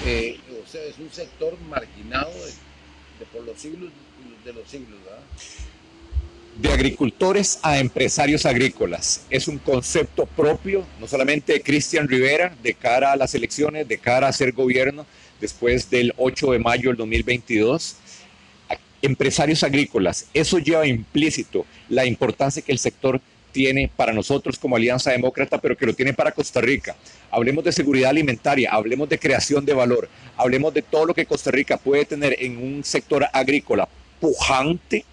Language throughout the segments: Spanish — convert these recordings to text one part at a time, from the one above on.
O sea, es un sector marginado por los siglos de los siglos, ¿verdad? De agricultores a empresarios agrícolas. Es un concepto propio, no solamente de Cristian Rivera, de cara a las elecciones, de cara a ser gobierno después del 8 de mayo del 2022. Empresarios agrícolas, eso lleva implícito la importancia que el sector tiene para nosotros como Alianza Demócrata, pero que lo tiene para Costa Rica. Hablemos de seguridad alimentaria, hablemos de creación de valor, hablemos de todo lo que Costa Rica puede tener en un sector agrícola pujante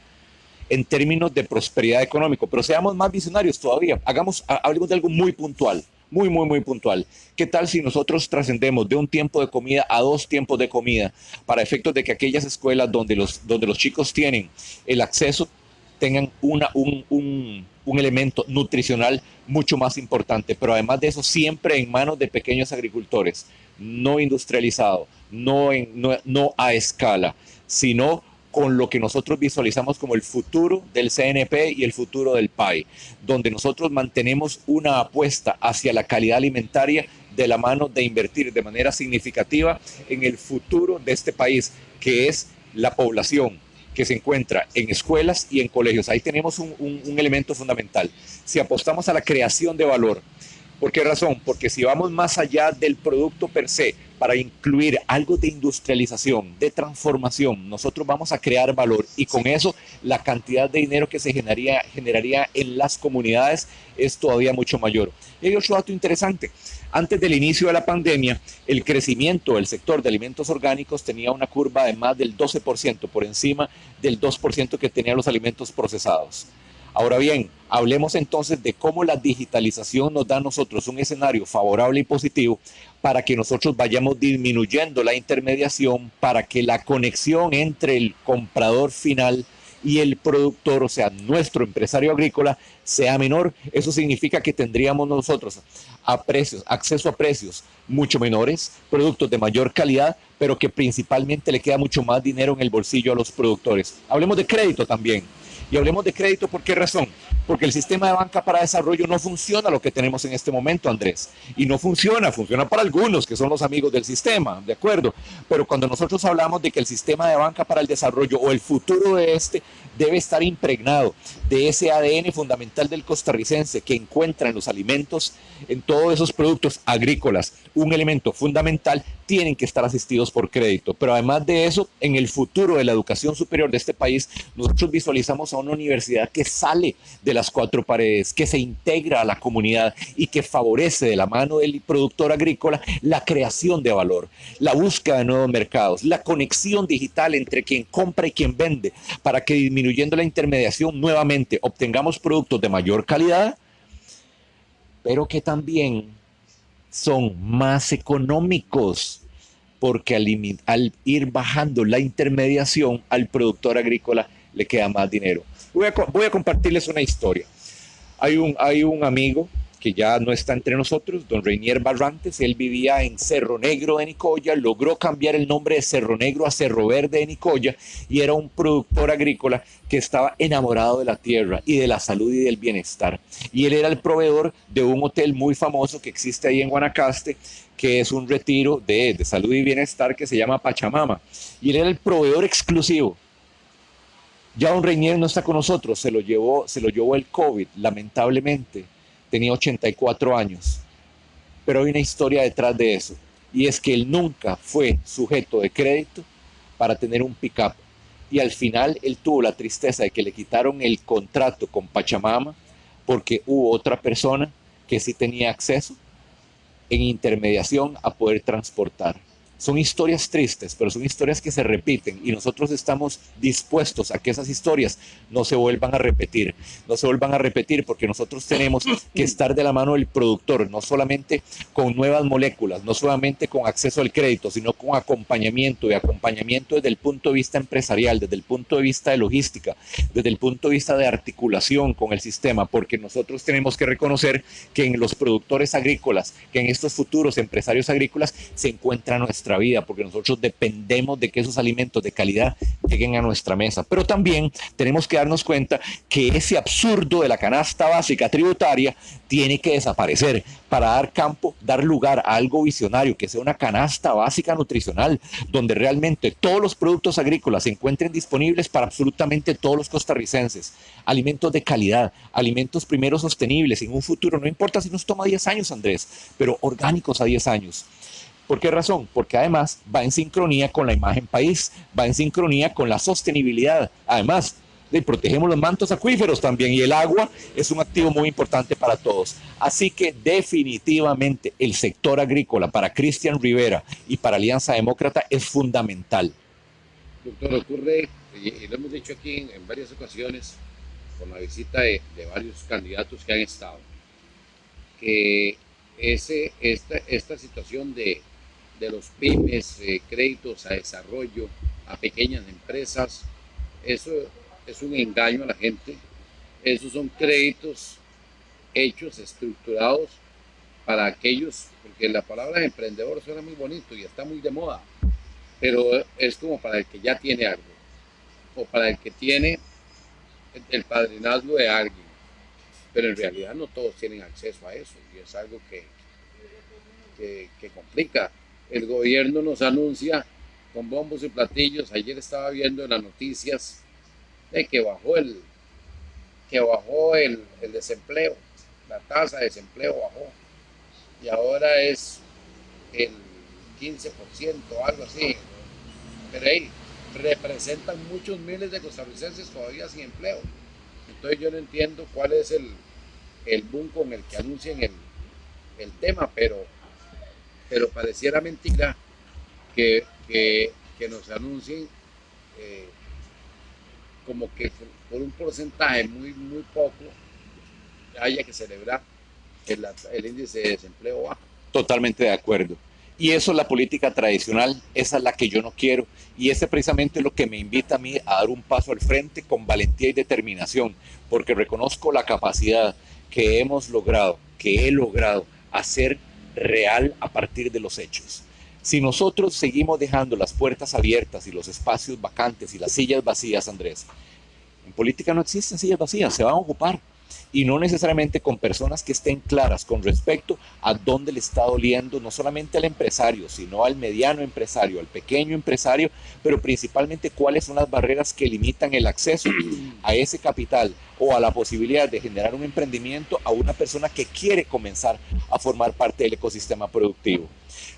en términos de prosperidad económica, pero seamos más visionarios todavía. Hablemos de algo muy puntual, muy puntual. ¿Qué tal si nosotros trascendemos de un tiempo de comida a 2 tiempos de comida para efectos de que aquellas escuelas donde los chicos tienen el acceso tengan un elemento nutricional mucho más importante, pero además de eso siempre en manos de pequeños agricultores, no industrializado, no a escala, sino con lo que nosotros visualizamos como el futuro del CNP y el futuro del PAI, donde nosotros mantenemos una apuesta hacia la calidad alimentaria de la mano de invertir de manera significativa en el futuro de este país, que es la población que se encuentra en escuelas y en colegios. Ahí tenemos un elemento fundamental. Si apostamos a la creación de valor, ¿por qué razón? Porque si vamos más allá del producto per se, para incluir algo de industrialización, de transformación, nosotros vamos a crear valor y con eso la cantidad de dinero que se generaría en las comunidades es todavía mucho mayor. Y hay otro dato interesante. Antes del inicio de la pandemia, el crecimiento del sector de alimentos orgánicos tenía una curva de más del 12%, por encima del 2% que tenían los alimentos procesados. Ahora bien, hablemos entonces de cómo la digitalización nos da a nosotros un escenario favorable y positivo para que nosotros vayamos disminuyendo la intermediación, para que la conexión entre el comprador final y el productor, o sea, nuestro empresario agrícola, sea menor. Eso significa que tendríamos nosotros acceso a precios mucho menores, productos de mayor calidad, pero que principalmente le queda mucho más dinero en el bolsillo a los productores. Hablemos de crédito también. Y hablemos de crédito, ¿por qué razón? Porque el sistema de banca para desarrollo no funciona lo que tenemos en este momento, Andrés. Y no funciona para algunos que son los amigos del sistema, ¿de acuerdo? Pero cuando nosotros hablamos de que el sistema de banca para el desarrollo o el futuro de este debe estar impregnado de ese ADN fundamental del costarricense que encuentra en los alimentos, en todos esos productos agrícolas, un elemento fundamental, tienen que estar asistidos por crédito. Pero además de eso, en el futuro de la educación superior de este país, nosotros visualizamos a una universidad que sale de las cuatro paredes, que se integra a la comunidad y que favorece de la mano del productor agrícola la creación de valor, la búsqueda de nuevos mercados, la conexión digital entre quien compra y quien vende, para que disminuyendo la intermediación nuevamente obtengamos productos de mayor calidad, pero que también son más económicos, porque al ir bajando la intermediación al productor agrícola le queda más dinero. Voy a compartirles una historia. Hay un amigo que ya no está entre nosotros, don Reinier Barrantes. Él vivía en Cerro Negro de Nicoya, logró cambiar el nombre de Cerro Negro a Cerro Verde de Nicoya y era un productor agrícola que estaba enamorado de la tierra y de la salud y del bienestar. Y él era el proveedor de un hotel muy famoso que existe ahí en Guanacaste, que es un retiro de salud y bienestar que se llama Pachamama. Y él era el proveedor exclusivo. Ya don Reinier no está con nosotros, se lo llevó el COVID, lamentablemente. Tenía 84 años. Pero hay una historia detrás de eso. Y es que él nunca fue sujeto de crédito para tener un pick-up. Y al final él tuvo la tristeza de que le quitaron el contrato con Pachamama porque hubo otra persona que sí tenía acceso en intermediación a poder transportar. Son historias tristes, pero son historias que se repiten y nosotros estamos dispuestos a que esas historias no se vuelvan a repetir, no se vuelvan a repetir porque nosotros tenemos que estar de la mano del productor, no solamente con nuevas moléculas, no solamente con acceso al crédito, sino con acompañamiento y acompañamiento desde el punto de vista empresarial, desde el punto de vista de logística, desde el punto de vista de articulación con el sistema, porque nosotros tenemos que reconocer que en los productores agrícolas, que en estos futuros empresarios agrícolas se encuentra nuestra nuestra vida, porque nosotros dependemos de que esos alimentos de calidad lleguen a nuestra mesa. Pero también tenemos que darnos cuenta que ese absurdo de la canasta básica tributaria tiene que desaparecer para dar campo, dar lugar a algo visionario, que sea una canasta básica nutricional, donde realmente todos los productos agrícolas se encuentren disponibles para absolutamente todos los costarricenses. Alimentos de calidad, alimentos primero sostenibles en un futuro, no importa si nos toma 10 años, Andrés, pero orgánicos a 10 años. ¿Por qué razón? Porque además va en sincronía con la imagen país, va en sincronía con la sostenibilidad. Además, protegemos los mantos acuíferos también y el agua es un activo muy importante para todos. Así que definitivamente el sector agrícola para Cristian Rivera y para Alianza Demócrata es fundamental. Doctor, ocurre, y lo hemos dicho aquí en varias ocasiones, con la visita de varios candidatos que han estado, que esta situación de los pymes, créditos a desarrollo, a pequeñas empresas, eso es un engaño a la gente. Esos son créditos hechos, estructurados para aquellos, porque la palabra emprendedor suena muy bonito y está muy de moda, pero es como para el que ya tiene algo, o para el que tiene el padrinazgo de alguien, pero en realidad no todos tienen acceso a eso, y es algo que complica. El gobierno nos anuncia con bombos y platillos. Ayer estaba viendo en las noticias de que bajó el desempleo, la tasa de desempleo bajó, y ahora es el 15%, algo así, pero ahí representan muchos miles de costarricenses todavía sin empleo. Entonces yo no entiendo cuál es el boom con el que anuncian el tema, pero pareciera mentira que nos anuncien como que por un porcentaje muy poco haya que celebrar el índice de desempleo bajo. Totalmente de acuerdo. Y eso es la política tradicional, esa es la que yo no quiero. Y ese precisamente es lo que me invita a mí a dar un paso al frente con valentía y determinación, porque reconozco la capacidad que hemos logrado, que he logrado hacer real a partir de los hechos. Si nosotros seguimos dejando las puertas abiertas y los espacios vacantes y las sillas vacías, Andrés, en política no existen sillas vacías, se van a ocupar. Y no necesariamente con personas que estén claras con respecto a dónde le está doliendo no solamente al empresario, sino al mediano empresario, al pequeño empresario, pero principalmente cuáles son las barreras que limitan el acceso a ese capital o a la posibilidad de generar un emprendimiento a una persona que quiere comenzar a formar parte del ecosistema productivo.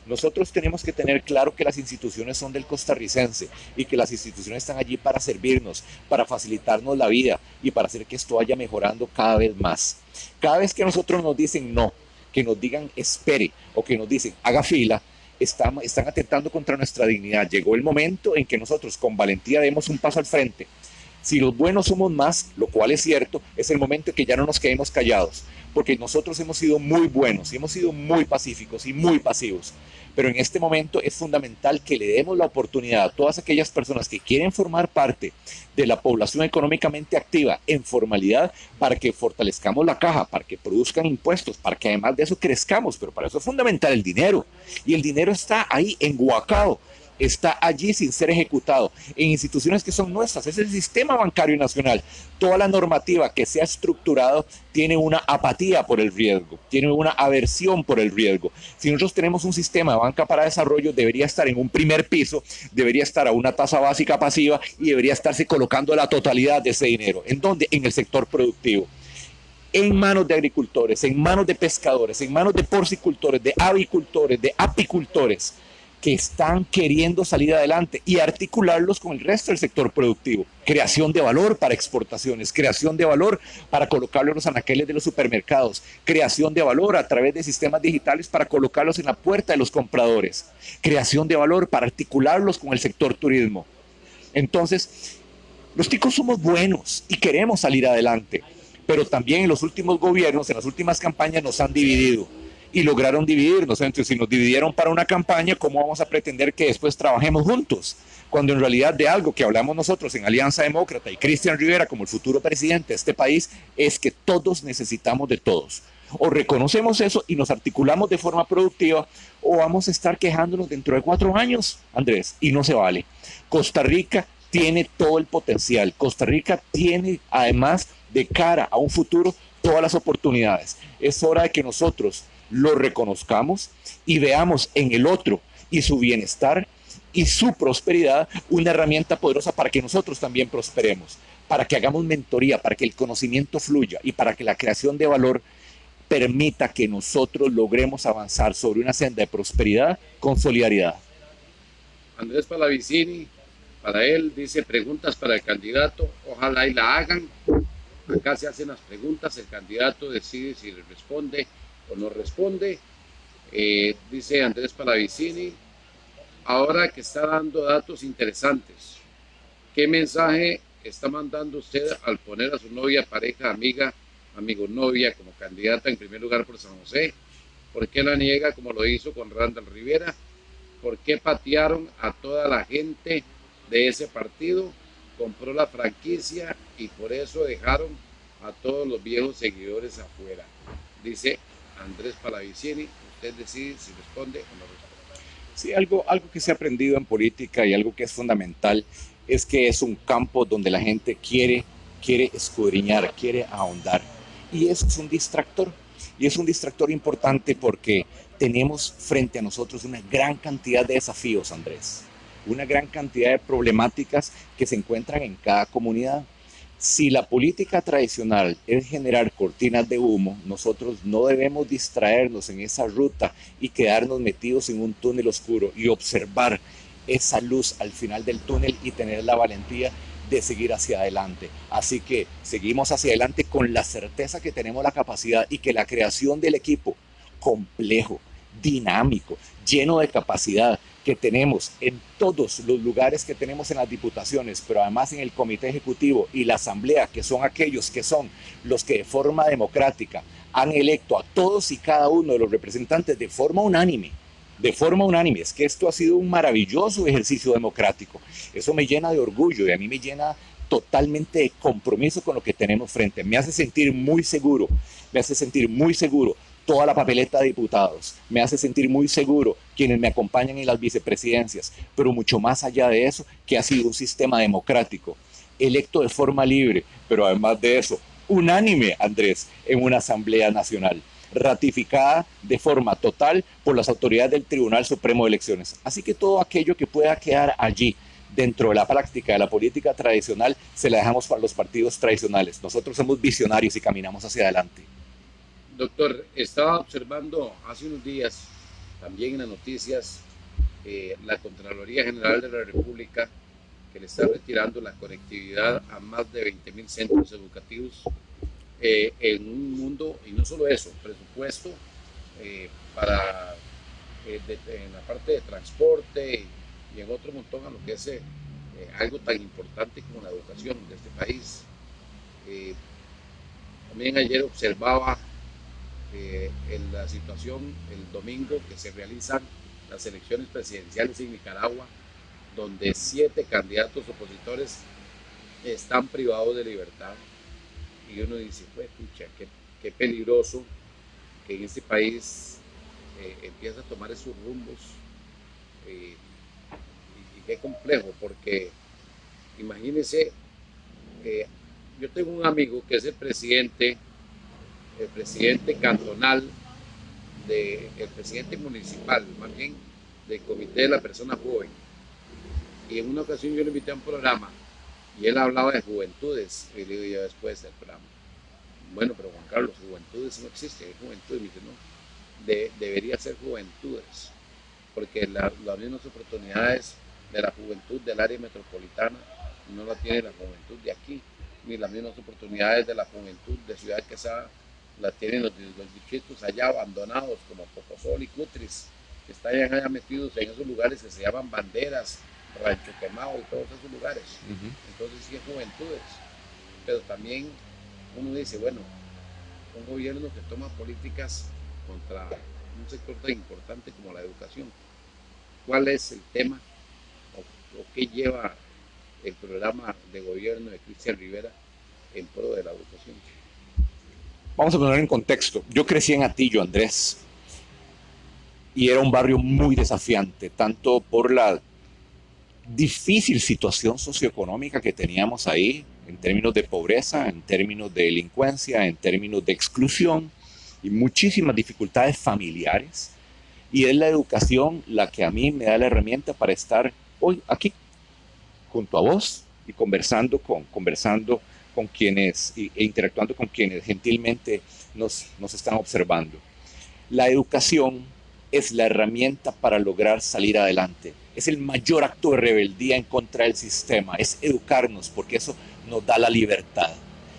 Nosotros tenemos que tener claro que las instituciones son del costarricense y que las instituciones están allí para servirnos, para facilitarnos la vida y para hacer que esto vaya mejorando cada vez más. Cada vez que nosotros nos dicen no, que nos digan espere o que nos dicen haga fila, están atentando contra nuestra dignidad. Llegó el momento en que nosotros con valentía demos un paso al frente. Si los buenos somos más, lo cual es cierto, es el momento en que ya no nos quedemos callados, porque nosotros hemos sido muy buenos, y hemos sido muy pacíficos y muy pasivos, pero en este momento es fundamental que le demos la oportunidad a todas aquellas personas que quieren formar parte de la población económicamente activa en formalidad para que fortalezcamos la caja, para que produzcan impuestos, para que además de eso crezcamos, pero para eso es fundamental el dinero, y el dinero está ahí enguacado, está allí sin ser ejecutado en instituciones que son nuestras, es el sistema bancario nacional. Toda la normativa que se ha estructurado tiene una apatía por el riesgo, tiene una aversión por el riesgo. Si nosotros tenemos un sistema de banca para desarrollo, debería estar en un primer piso, debería estar a una tasa básica pasiva y debería estarse colocando la totalidad de ese dinero. ¿En dónde? En el sector productivo. En manos de agricultores, en manos de pescadores, en manos de porcicultores, de avicultores, de apicultores, que están queriendo salir adelante y articularlos con el resto del sector productivo. Creación de valor para exportaciones, creación de valor para colocarlo en los anaqueles de los supermercados, creación de valor a través de sistemas digitales para colocarlos en la puerta de los compradores, creación de valor para articularlos con el sector turismo. Entonces, los ticos somos buenos y queremos salir adelante, pero también en los últimos gobiernos, en las últimas campañas nos han dividido. Y lograron dividirnos. Entonces, si nos dividieron para una campaña, ¿cómo vamos a pretender que después trabajemos juntos? Cuando en realidad de algo que hablamos nosotros en Alianza Demócrata y Cristian Rivera como el futuro presidente de este país es que todos necesitamos de todos. O reconocemos eso y nos articulamos de forma productiva, o vamos a estar quejándonos dentro de 4 años, Andrés, y no se vale. Costa Rica tiene todo el potencial. Costa Rica tiene, además, de cara a un futuro, todas las oportunidades. Es hora de que nosotros lo reconozcamos y veamos en el otro y su bienestar y su prosperidad una herramienta poderosa para que nosotros también prosperemos, para que hagamos mentoría, para que el conocimiento fluya y para que la creación de valor permita que nosotros logremos avanzar sobre una senda de prosperidad con solidaridad. Andrés Palavicini, para él, dice preguntas para el candidato, ojalá y la hagan. Acá se hacen las preguntas, el candidato decide si le responde o no responde. Dice Andrés Palavicini, ahora que está dando datos interesantes, ¿qué mensaje está mandando usted al poner a su novia, pareja, amiga, amigo, novia como candidata en primer lugar por San José? ¿Por qué la niega como lo hizo con Randall Rivera? ¿Por qué patearon a toda la gente de ese partido? Compró la franquicia y por eso dejaron a todos los viejos seguidores afuera. Dice Andrés Palavicini, usted decide si responde o no responde. Sí, algo que se ha aprendido en política y algo que es fundamental es que es un campo donde la gente quiere escudriñar, quiere ahondar. Y eso es un distractor. Y es un distractor importante porque tenemos frente a nosotros una gran cantidad de desafíos, Andrés. Una gran cantidad de problemáticas que se encuentran en cada comunidad. Si la política tradicional es generar cortinas de humo, nosotros no debemos distraernos en esa ruta y quedarnos metidos en un túnel oscuro y observar esa luz al final del túnel y tener la valentía de seguir hacia adelante. Así que seguimos hacia adelante con la certeza que tenemos la capacidad y que la creación del equipo complejo, dinámico, lleno de capacidad que tenemos en todos los lugares que tenemos en las diputaciones, pero además en el comité ejecutivo y la asamblea, que son aquellos que son los que de forma democrática han electo a todos y cada uno de los representantes de forma unánime. De forma unánime, es que esto ha sido un maravilloso ejercicio democrático. Eso me llena de orgullo y a mí me llena totalmente de compromiso con lo que tenemos frente. Me hace sentir muy seguro, toda la papeleta de diputados, me hace sentir muy seguro quienes me acompañan en las vicepresidencias, pero mucho más allá de eso, que ha sido un sistema democrático, electo de forma libre, pero además de eso, unánime, Andrés, en una Asamblea Nacional, ratificada de forma total por las autoridades del Tribunal Supremo de Elecciones. Así que todo aquello que pueda quedar allí dentro de la práctica de la política tradicional se la dejamos para los partidos tradicionales. Nosotros somos visionarios y caminamos hacia adelante. Doctor, estaba observando hace unos días, también en las noticias, la Contraloría General de la República que le está retirando la conectividad a más de 20.000 centros educativos en un mundo, y no solo eso, presupuesto para en la parte de transporte y en otro montón a lo que es algo tan importante como la educación de este país. También ayer observaba en la situación el domingo que se realizan las elecciones presidenciales en Nicaragua, donde 7 candidatos opositores están privados de libertad. Y uno dice, pues, pucha, qué peligroso que en este país empieza a tomar esos rumbos y qué complejo, porque imagínense, yo tengo un amigo que es el presidente cantonal, el presidente municipal, más bien, del Comité de la Persona Joven. Y en una ocasión yo lo invité a un programa y él hablaba de juventudes, y le digo yo después del programa, bueno, pero Juan Carlos, juventudes no existe, hay juventudes, y me dice, no, debería ser juventudes, porque las mismas oportunidades de la juventud del área metropolitana no la tiene la juventud de aquí, ni las mismas oportunidades de la juventud de Ciudad Quesada la tienen los distritos allá abandonados como Pocosol y Cutris, que están allá metidos en esos lugares que se llaman Banderas, Rancho Quemado y todos esos lugares. Entonces sí hay juventudes, pero también uno dice, bueno, un gobierno que toma políticas contra un sector tan importante como la educación, ¿cuál es el tema o qué lleva el programa de gobierno de Cristian Rivera en pro de la educación? Vamos a poner en contexto. Yo crecí en Atillo, Andrés, y era un barrio muy desafiante, tanto por la difícil situación socioeconómica que teníamos ahí, en términos de pobreza, en términos de delincuencia, en términos de exclusión y muchísimas dificultades familiares. Y es la educación la que a mí me da la herramienta para estar hoy aquí, junto a vos y conversando con quienes e interactuando con quienes gentilmente nos están observando. La educación es la herramienta para lograr salir adelante. Es el mayor acto de rebeldía en contra del sistema, es educarnos, porque eso nos da la libertad.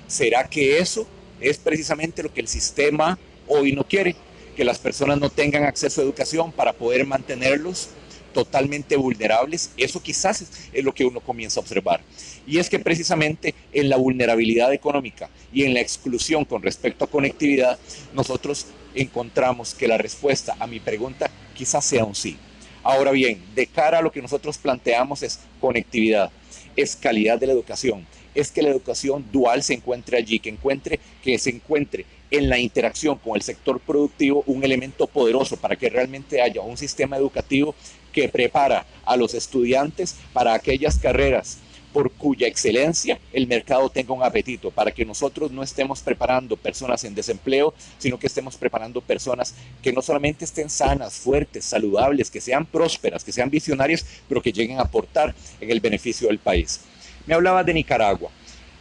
¿Será que eso es precisamente lo que el sistema hoy no quiere? Que las personas no tengan acceso a educación para poder mantenerlos totalmente vulnerables. Eso quizás es lo que uno comienza a observar. Y es que precisamente en la vulnerabilidad económica y en la exclusión con respecto a conectividad, nosotros encontramos que la respuesta a mi pregunta quizás sea un sí. Ahora bien, de cara a lo que nosotros planteamos es conectividad, es calidad de la educación, es que la educación dual se encuentre allí, que se encuentre en la interacción con el sector productivo un elemento poderoso para que realmente haya un sistema educativo que prepara a los estudiantes para aquellas carreras por cuya excelencia el mercado tenga un apetito, para que nosotros no estemos preparando personas en desempleo, sino que estemos preparando personas que no solamente estén sanas, fuertes, saludables, que sean prósperas, que sean visionarias, pero que lleguen a aportar en el beneficio del país. Me hablaba de Nicaragua,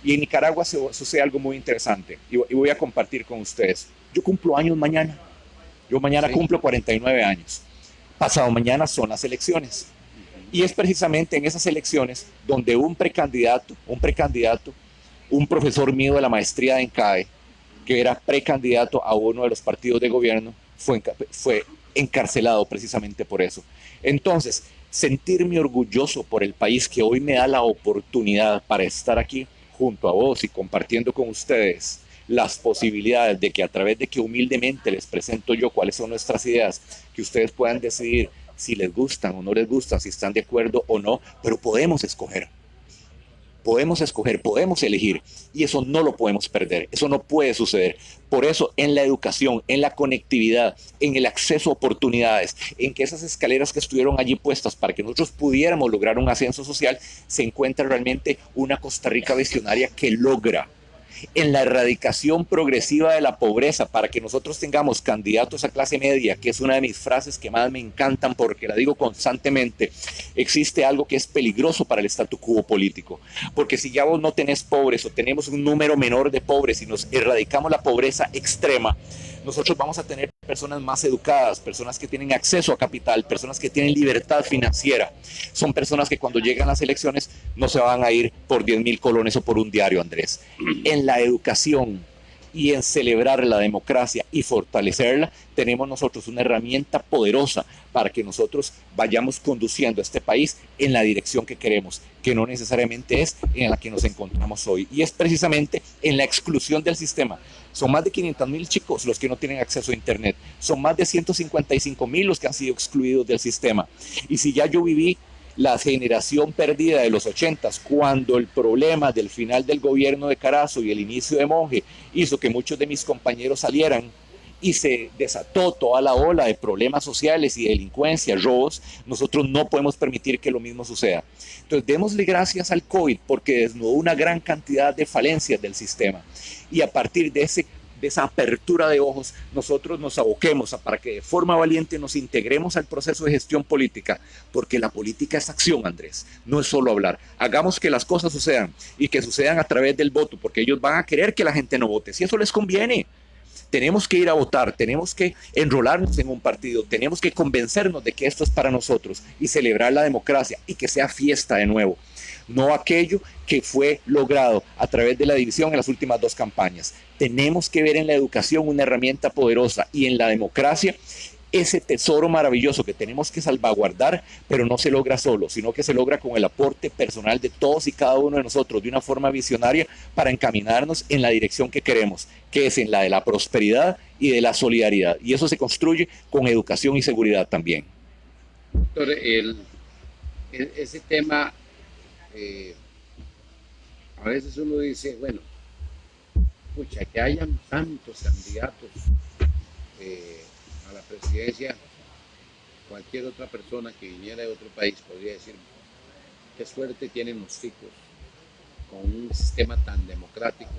y en Nicaragua sucede algo muy interesante, y voy a compartir con ustedes. Yo cumplo años mañana, yo mañana Sí. cumplo 49 años. Pasado mañana son las elecciones. Y es precisamente en esas elecciones donde un precandidato, un profesor mío de la maestría de ENCAE, que era precandidato a uno de los partidos de gobierno, fue encarcelado precisamente por eso. Entonces, sentirme orgulloso por el país que hoy me da la oportunidad para estar aquí junto a vos y compartiendo con ustedes las posibilidades de que a través de que humildemente les presento yo cuáles son nuestras ideas, que ustedes puedan decidir si les gustan o no les gustan, si están de acuerdo o no, pero podemos escoger, podemos elegir, y eso no lo podemos perder, eso no puede suceder. Por eso en la educación, en la conectividad, en el acceso a oportunidades, en que esas escaleras que estuvieron allí puestas para que nosotros pudiéramos lograr un ascenso social, se encuentra realmente una Costa Rica visionaria que logra en la erradicación progresiva de la pobreza para que nosotros tengamos candidatos a clase media, que es una de mis frases que más me encantan porque la digo constantemente. Existe algo que es peligroso para el statu quo político, porque si ya vos no tenés pobres o tenemos un número menor de pobres y nos erradicamos la pobreza extrema, nosotros vamos a tener personas más educadas, personas que tienen acceso a capital, personas que tienen libertad financiera. Son personas que cuando llegan las elecciones no se van a ir por 10.000 colones o por un diario, Andrés. En la educación y en celebrar la democracia y fortalecerla, tenemos nosotros una herramienta poderosa para que nosotros vayamos conduciendo a este país en la dirección que queremos, que no necesariamente es en la que nos encontramos hoy. Y es precisamente en la exclusión del sistema. Son más de 500.000 chicos los que no tienen acceso a Internet. Son más de 155.000 los que han sido excluidos del sistema. Y si ya yo viví la generación perdida de los 80s, cuando el problema del final del gobierno de Carazo y el inicio de Monge hizo que muchos de mis compañeros salieran y se desató toda la ola de problemas sociales y delincuencia, robos, nosotros no podemos permitir que lo mismo suceda. Entonces, démosle gracias al COVID porque desnudó una gran cantidad de falencias del sistema. Y a partir de esa apertura de ojos, nosotros nos aboquemos para que de forma valiente nos integremos al proceso de gestión política, porque la política es acción, Andrés, no es solo hablar. Hagamos que las cosas sucedan y que sucedan a través del voto, porque ellos van a querer que la gente no vote, si eso les conviene. Tenemos que ir a votar, tenemos que enrolarnos en un partido, tenemos que convencernos de que esto es para nosotros y celebrar la democracia y que sea fiesta de nuevo. No aquello que fue logrado a través de la división en las últimas 2 campañas. Tenemos que ver en la educación una herramienta poderosa y en la democracia ese tesoro maravilloso que tenemos que salvaguardar, pero no se logra solo, sino que se logra con el aporte personal de todos y cada uno de nosotros de una forma visionaria para encaminarnos en la dirección que queremos, que es en la de la prosperidad y de la solidaridad. Y eso se construye con educación y seguridad también. Doctor, ese tema, a veces uno dice, bueno, pucha, que hayan tantos candidatos a la presidencia, cualquier otra persona que viniera de otro país podría decir, qué suerte tienen los ticos con un sistema tan democrático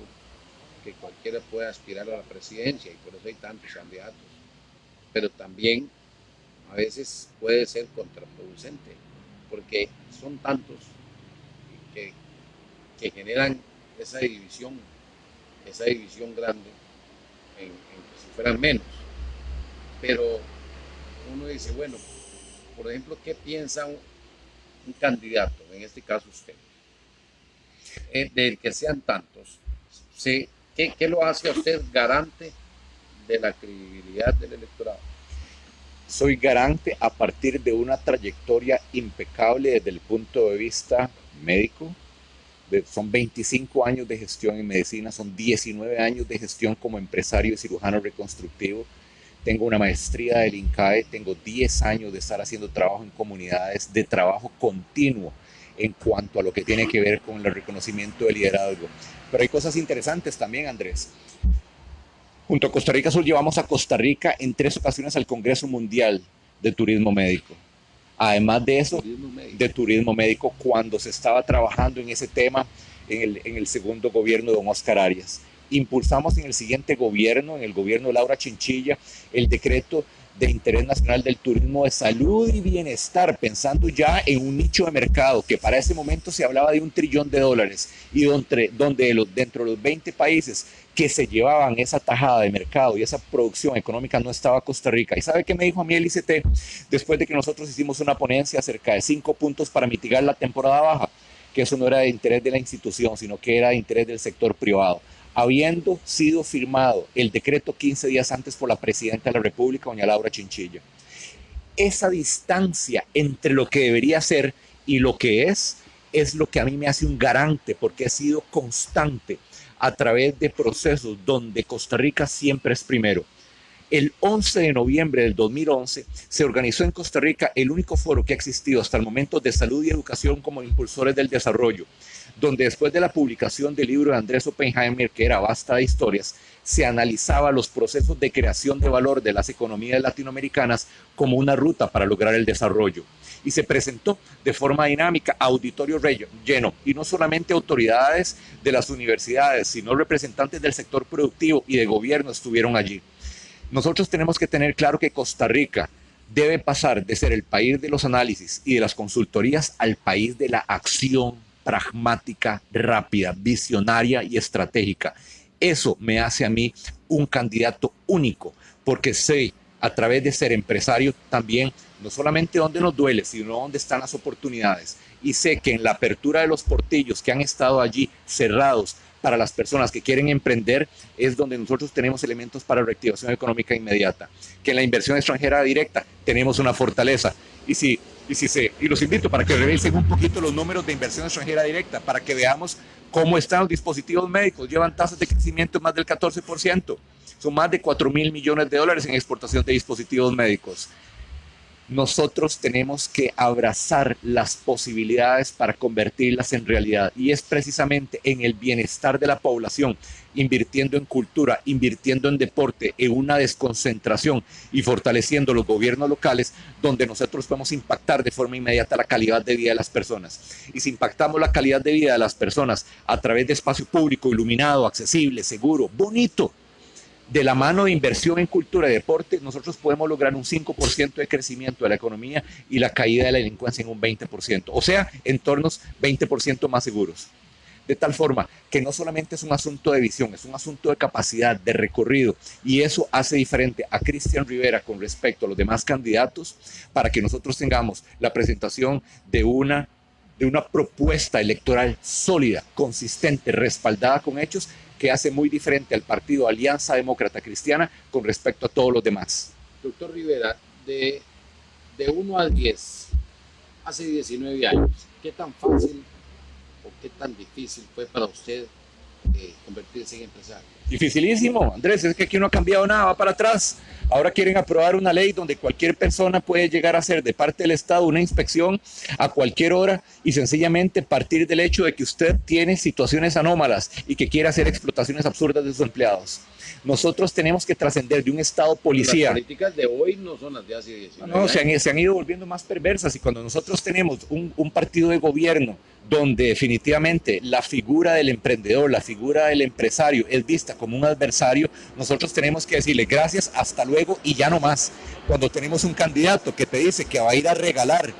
que cualquiera puede aspirar a la presidencia y por eso hay tantos candidatos. Pero también a veces puede ser contraproducente porque son tantos que, que generan esa división grande en que si fueran menos. Pero uno dice, bueno, por ejemplo, ¿qué piensa un candidato, en este caso usted, del que sean tantos? ¿Sí? ¿Qué lo hace a usted garante de la credibilidad del electorado? Soy garante a partir de una trayectoria impecable desde el punto de vista médico. Son 25 años de gestión en medicina, son 19 años de gestión como empresario y cirujano reconstructivo. Tengo una maestría del INCAE, tengo 10 años de estar haciendo trabajo en comunidades, de trabajo continuo en cuanto a lo que tiene que ver con el reconocimiento de liderazgo. Pero hay cosas interesantes también, Andrés. Junto a Costa Rica Sur llevamos a Costa Rica en 3 ocasiones al Congreso Mundial de Turismo Médico. Además de eso, de turismo médico, cuando se estaba trabajando en ese tema en el segundo gobierno de don Oscar Arias. Impulsamos en el siguiente gobierno, en el gobierno de Laura Chinchilla, el decreto de interés nacional del turismo de salud y bienestar, pensando ya en un nicho de mercado que para ese momento se hablaba de $1 trillón y donde dentro de los 20 países que se llevaban esa tajada de mercado y esa producción económica no estaba Costa Rica. ¿Y sabe qué me dijo a mí el ICT después de que nosotros hicimos una ponencia acerca de 5 puntos para mitigar la temporada baja? Que eso no era de interés de la institución, sino que era de interés del sector privado. Habiendo sido firmado el decreto 15 días antes por la presidenta de la República, doña Laura Chinchilla. Esa distancia entre lo que debería ser y lo que es lo que a mí me hace un garante, porque he sido constante a través de procesos donde Costa Rica siempre es primero. El 11 de noviembre del 2011 se organizó en Costa Rica el único foro que ha existido hasta el momento de salud y educación como impulsores del desarrollo, donde después de la publicación del libro de Andrés Oppenheimer, que era Basta de Historias, se analizaba los procesos de creación de valor de las economías latinoamericanas como una ruta para lograr el desarrollo. Y se presentó de forma dinámica a auditorio lleno, y no solamente autoridades de las universidades, sino representantes del sector productivo y de gobierno estuvieron allí. Nosotros tenemos que tener claro que Costa Rica debe pasar de ser el país de los análisis y de las consultorías al país de la acción pragmática, rápida, visionaria y estratégica. Eso me hace a mí un candidato único, porque sé, a través de ser empresario también, no solamente dónde nos duele, sino dónde están las oportunidades. Y sé que en la apertura de los portillos que han estado allí cerrados para las personas que quieren emprender, es donde nosotros tenemos elementos para reactivación económica inmediata. Que en la inversión extranjera directa tenemos una fortaleza. Y los invito para que revisen un poquito los números de inversión extranjera directa, para que veamos cómo están los dispositivos médicos. Llevan tasas de crecimiento más del 14%. Son más de $4,000 millones en exportación de dispositivos médicos. Nosotros tenemos que abrazar las posibilidades para convertirlas en realidad, y es precisamente en el bienestar de la población, invirtiendo en cultura, invirtiendo en deporte, en una desconcentración y fortaleciendo los gobiernos locales, donde nosotros podemos impactar de forma inmediata la calidad de vida de las personas. Y si impactamos la calidad de vida de las personas a través de espacio público iluminado, accesible, seguro, bonito, de la mano de inversión en cultura y deporte, nosotros podemos lograr un 5% de crecimiento de la economía y la caída de la delincuencia en un 20%, o sea, entornos 20% más seguros. De tal forma que no solamente es un asunto de visión, es un asunto de capacidad, de recorrido, y eso hace diferente a Cristian Rivera con respecto a los demás candidatos, para que nosotros tengamos la presentación de una propuesta electoral sólida, consistente, respaldada con hechos, que hace muy diferente al partido Alianza Demócrata Cristiana con respecto a todos los demás. Doctor Rivera, de 1 al 10, hace 19 años, ¿qué tan fácil o qué tan difícil fue para usted convertirse en empresario. Dificilísimo, Andrés, es que aquí no ha cambiado nada, va para atrás. Ahora quieren aprobar una ley donde cualquier persona puede llegar a hacer de parte del Estado una inspección a cualquier hora y sencillamente partir del hecho de que usted tiene situaciones anómalas y que quiere hacer explotaciones absurdas de sus empleados. Nosotros tenemos que trascender de un Estado policía. Las políticas de hoy no son las de hace 19 No, años. se han ido volviendo más perversas y cuando nosotros tenemos un partido de gobierno donde definitivamente la figura del emprendedor, la figura del empresario es vista como un adversario, nosotros tenemos que decirle gracias, hasta luego y ya no más. Cuando tenemos un candidato que te dice que va a ir a regalar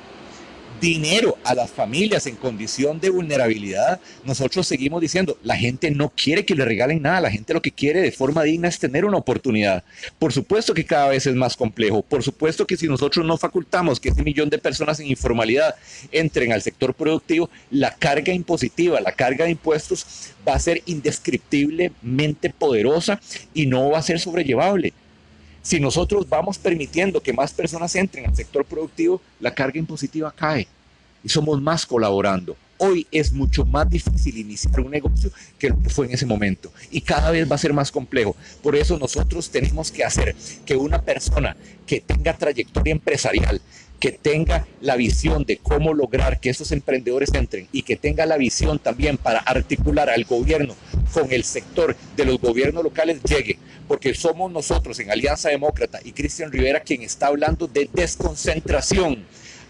dinero a las familias en condición de vulnerabilidad, nosotros seguimos diciendo, la gente no quiere que le regalen nada, la gente lo que quiere de forma digna es tener una oportunidad. Por supuesto que cada vez es más complejo, por supuesto que si nosotros no facultamos que ese millón de personas en informalidad entren al sector productivo, la carga impositiva, la carga de impuestos va a ser indescriptiblemente poderosa y no va a ser sobrellevable. Si nosotros vamos permitiendo que más personas entren al sector productivo, la carga impositiva cae y somos más colaborando. Hoy es mucho más difícil iniciar un negocio que lo que fue en ese momento y cada vez va a ser más complejo. Por eso nosotros tenemos que hacer que una persona que tenga trayectoria empresarial, que tenga la visión de cómo lograr que esos emprendedores entren y que tenga la visión también para articular al gobierno con el sector de los gobiernos locales llegue, porque somos nosotros en Alianza Demócrata y Cristian Rivera quien está hablando de desconcentración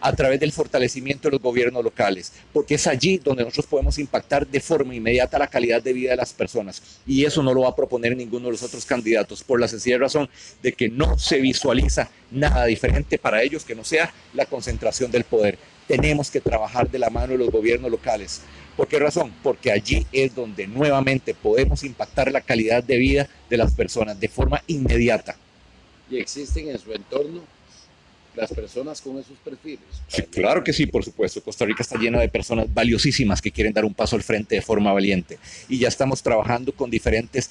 a través del fortalecimiento de los gobiernos locales, porque es allí donde nosotros podemos impactar de forma inmediata la calidad de vida de las personas, y eso no lo va a proponer ninguno de los otros candidatos, por la sencilla razón de que no se visualiza nada diferente para ellos que no sea la concentración del poder. Tenemos que trabajar de la mano de los gobiernos locales. ¿Por qué razón? Porque allí es donde nuevamente podemos impactar la calidad de vida de las personas de forma inmediata. Y existen en su entorno las personas con esos perfiles. Sí, claro que sí, por supuesto. Costa Rica está llena de personas valiosísimas que quieren dar un paso al frente de forma valiente. Y ya estamos trabajando con diferentes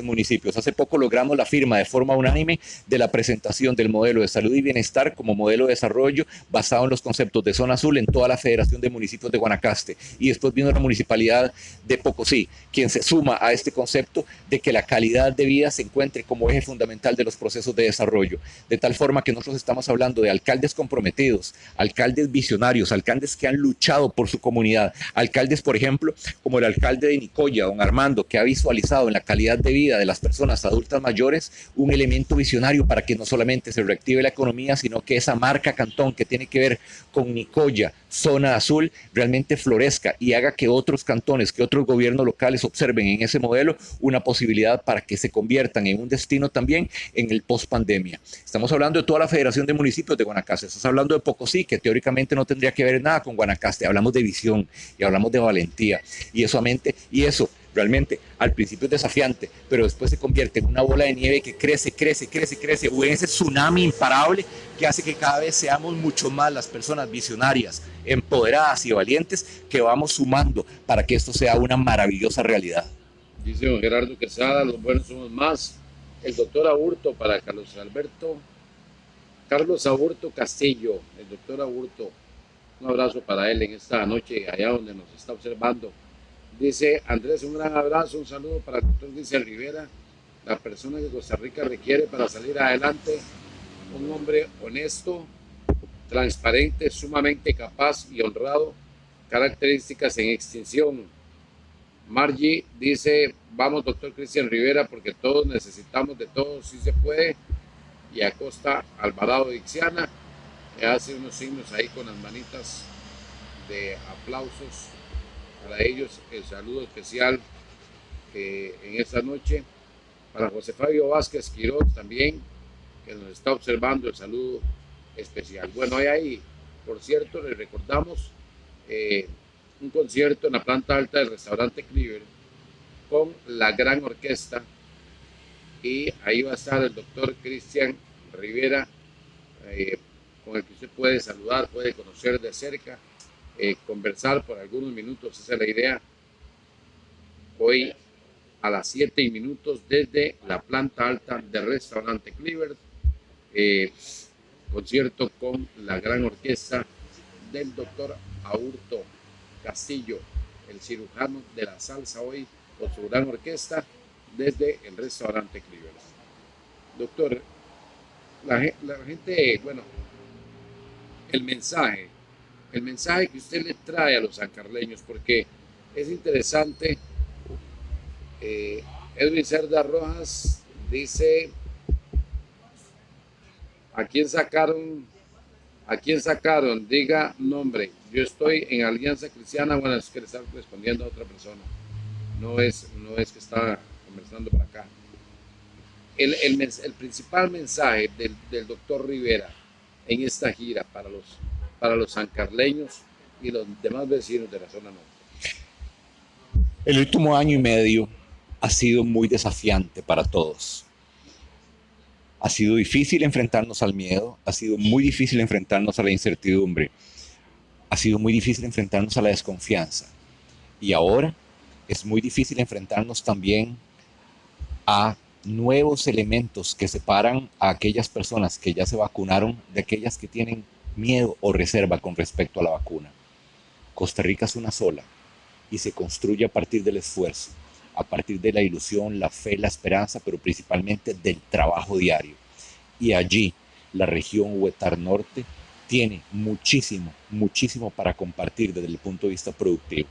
municipios. Hace poco logramos la firma de forma unánime de la presentación del modelo de salud y bienestar como modelo de desarrollo basado en los conceptos de zona azul en toda la Federación de Municipios de Guanacaste. Y después vino la municipalidad de Pocosí, quien se suma a este concepto de que la calidad de vida se encuentre como eje fundamental de los procesos de desarrollo. De tal forma que nosotros estamos hablando de alcaldes comprometidos, alcaldes visionarios, alcaldes que han luchado por su comunidad, alcaldes, por ejemplo, como el alcalde de Nicoya, don Armando, que ha visualizado en la calidad de vida de las personas adultas mayores un elemento visionario para que no solamente se reactive la economía, sino que esa marca Cantón que tiene que ver con Nicoya, zona azul, realmente florezca y haga que otros cantones, que otros gobiernos locales observen en ese modelo una posibilidad para que se conviertan en un destino también en el post-pandemia. Estamos hablando de toda la Federación de Municipios de Guanacaste, estás hablando de Pocosí, que teóricamente no tendría que ver nada con Guanacaste, hablamos de visión y hablamos de valentía, y eso realmente al principio es desafiante, pero después se convierte en una bola de nieve que crece, o en ese tsunami imparable que hace que cada vez seamos mucho más las personas visionarias, empoderadas y valientes que vamos sumando para que esto sea una maravillosa realidad. Dice don Gerardo Quesada, los buenos somos más. El doctor Aburto para Carlos Aburto Castillo, el doctor Aburto, un abrazo para él en esta noche allá donde nos está observando. Dice Andrés, un gran abrazo, un saludo para el doctor Cristian Rivera, la persona que Costa Rica requiere para salir adelante, un hombre honesto, transparente, sumamente capaz y honrado, características en extinción. Margie dice, vamos doctor Cristian Rivera, porque todos necesitamos de todos, si se puede. Y Acosta Alvarado de Ixiana, que hace unos signos ahí con las manitas de aplausos para ellos. El saludo especial en esta noche para José Fabio Vázquez Quiroz también, que nos está observando, el saludo especial. Bueno, ahí, por cierto, les recordamos un concierto en la planta alta del restaurante Cleaver con la gran orquesta, y ahí va a estar el doctor Cristian Rivera, con el que usted puede saludar, puede conocer de cerca, conversar por algunos minutos. Esa es la idea. Hoy a las 7:00 desde la planta alta del restaurante Cleaver, concierto con la gran orquesta del doctor Aburto Castillo, el cirujano de la salsa, hoy con su gran orquesta desde el restaurante Criollo. Doctor, la gente, bueno, el mensaje, el mensaje que usted le trae a los sancarleños, porque es interesante. Edwin Cerda Rojas dice, ¿a quién sacaron? ¿A quién sacaron? Diga nombre. Yo estoy en Alianza Cristiana. Bueno, es que le está respondiendo a otra persona. No es que está conversando por acá. El principal mensaje del doctor Rivera en esta gira para los sancarleños y los demás vecinos de la zona norte. El último año y medio ha sido muy desafiante para todos. Ha sido difícil enfrentarnos al miedo, ha sido muy difícil enfrentarnos a la incertidumbre, ha sido muy difícil enfrentarnos a la desconfianza. Y ahora es muy difícil enfrentarnos también a nuevos elementos que separan a aquellas personas que ya se vacunaron de aquellas que tienen miedo o reserva con respecto a la vacuna. Costa Rica es una sola y se construye a partir del esfuerzo, a partir de la ilusión, la fe, la esperanza, pero principalmente del trabajo diario. Y allí la región Huetar Norte tiene muchísimo, muchísimo para compartir desde el punto de vista productivo.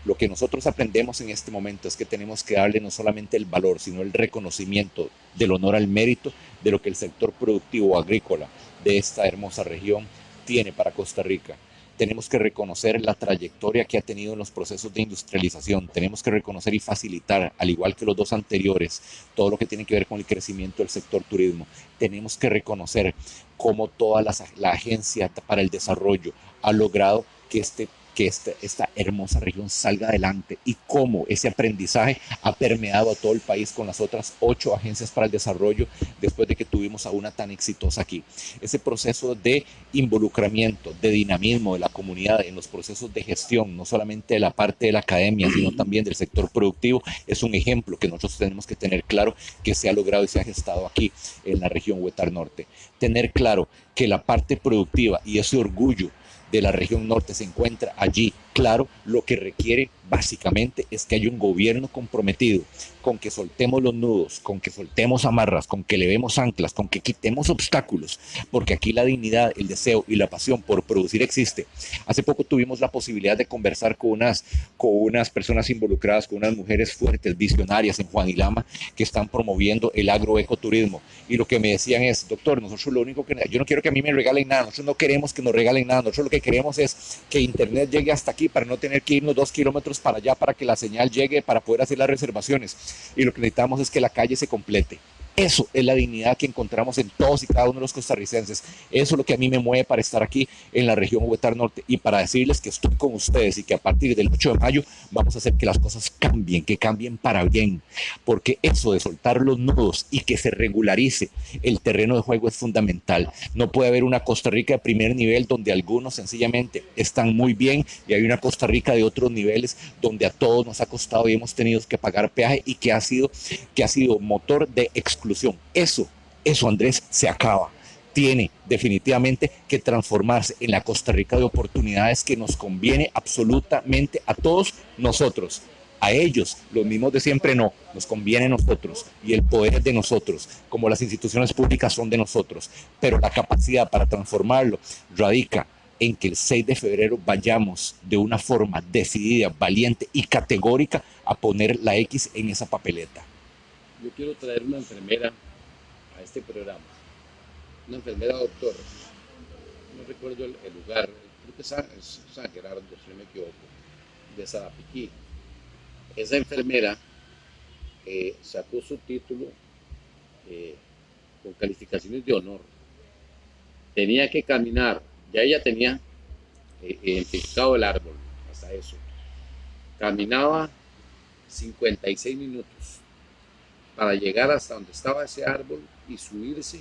Lo que nosotros aprendemos en este momento es que tenemos que darle no solamente el valor, sino el reconocimiento del honor al mérito de lo que el sector productivo agrícola de esta hermosa región tiene para Costa Rica. Tenemos que reconocer la trayectoria que ha tenido en los procesos de industrialización. Tenemos que reconocer y facilitar, al igual que los dos anteriores, todo lo que tiene que ver con el crecimiento del sector turismo. Tenemos que reconocer cómo toda la Agencia para el Desarrollo ha logrado que esta hermosa región salga adelante y cómo ese aprendizaje ha permeado a todo el país con las otras 8 agencias para el desarrollo después de que tuvimos a una tan exitosa aquí. Ese proceso de involucramiento, de dinamismo de la comunidad en los procesos de gestión, no solamente de la parte de la academia, sino también del sector productivo, es un ejemplo que nosotros tenemos que tener claro que se ha logrado y se ha gestado aquí en la región Huetar Norte. Tener claro que la parte productiva y ese orgullo de la región norte se encuentra allí. Claro, lo que requiere básicamente es que haya un gobierno comprometido con que soltemos los nudos, con que soltemos amarras, con que levemos anclas, con que quitemos obstáculos, porque aquí la dignidad, el deseo y la pasión por producir existe. Hace poco tuvimos la posibilidad de conversar con unas personas involucradas, con unas mujeres fuertes, visionarias en Juanilama, que están promoviendo el agroecoturismo. Y lo que me decían es, doctor, nosotros lo único que, yo no quiero que a mí me regalen nada, nosotros no queremos que nos regalen nada, nosotros lo que queremos es que internet llegue hasta aquí para no tener que irnos 2 kilómetros para allá para que la señal llegue, para poder hacer las reservaciones. Y lo que necesitamos es que la calle se complete. Eso es la dignidad que encontramos en todos y cada uno de los costarricenses. Eso es lo que a mí me mueve para estar aquí en la región Huetar Norte y para decirles que estoy con ustedes y que a partir del 8 de mayo vamos a hacer que las cosas cambien, que cambien para bien. Porque eso de soltar los nudos y que se regularice el terreno de juego es fundamental. No puede haber una Costa Rica de primer nivel donde algunos sencillamente están muy bien y hay una Costa Rica de otros niveles donde a todos nos ha costado y hemos tenido que pagar peaje y que ha sido motor de exclusión. Eso, Andrés, se acaba. Tiene definitivamente que transformarse en la Costa Rica de oportunidades que nos conviene absolutamente a todos nosotros. A ellos, los mismos de siempre no, nos conviene a nosotros y el poder es de nosotros, como las instituciones públicas son de nosotros, pero la capacidad para transformarlo radica en que el 6 de febrero vayamos de una forma decidida, valiente y categórica a poner la X en esa papeleta. Yo quiero traer una enfermera a este programa, una enfermera doctor, no recuerdo el lugar, creo que es San Gerardo, si no me equivoco, de Sarapiquí. Esa enfermera sacó su título con calificaciones de honor. Tenía que caminar, ya ella tenía identificado el árbol, hasta eso. Caminaba 56 minutos para llegar hasta donde estaba ese árbol y subirse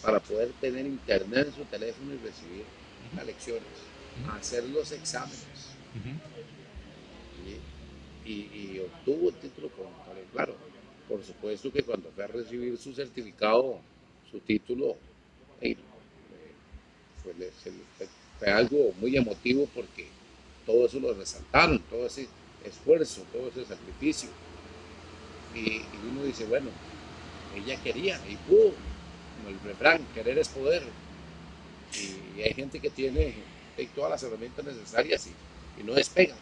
para poder tener internet en su teléfono y recibir las lecciones, hacer los exámenes. Y obtuvo el título con claro. Por supuesto que cuando fue a recibir su certificado, su título, fue algo muy emotivo porque todo eso lo resaltaron, todo ese esfuerzo, todo ese sacrificio. y uno dice, bueno, ella quería y pudo, como el refrán, querer es poder. Y hay gente que tiene todas las herramientas necesarias y no despega.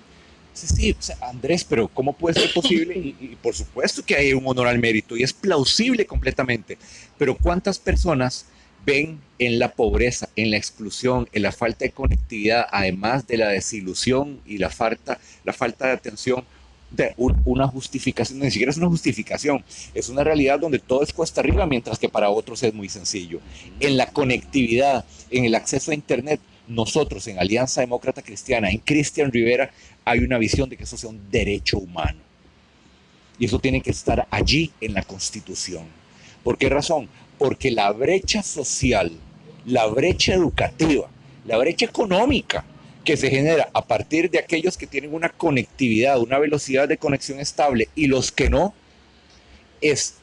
Sí, sí, o sea, Andrés, pero ¿cómo puede ser posible? Y por supuesto que hay un honor al mérito y es plausible completamente, pero ¿cuántas personas ven en la pobreza, en la exclusión, en la falta de conectividad, además de la desilusión y la falta de atención, una justificación? Ni siquiera es una justificación, es una realidad donde todo es cuesta arriba, mientras que para otros es muy sencillo. En la conectividad, en el acceso a Internet, nosotros en Alianza Demócrata Cristiana, en Cristian Rivera, hay una visión de que eso sea un derecho humano. Y eso tiene que estar allí en la Constitución. ¿Por qué razón? Porque la brecha social, la brecha educativa, la brecha económica que se genera a partir de aquellos que tienen una conectividad, una velocidad de conexión estable y los que no, es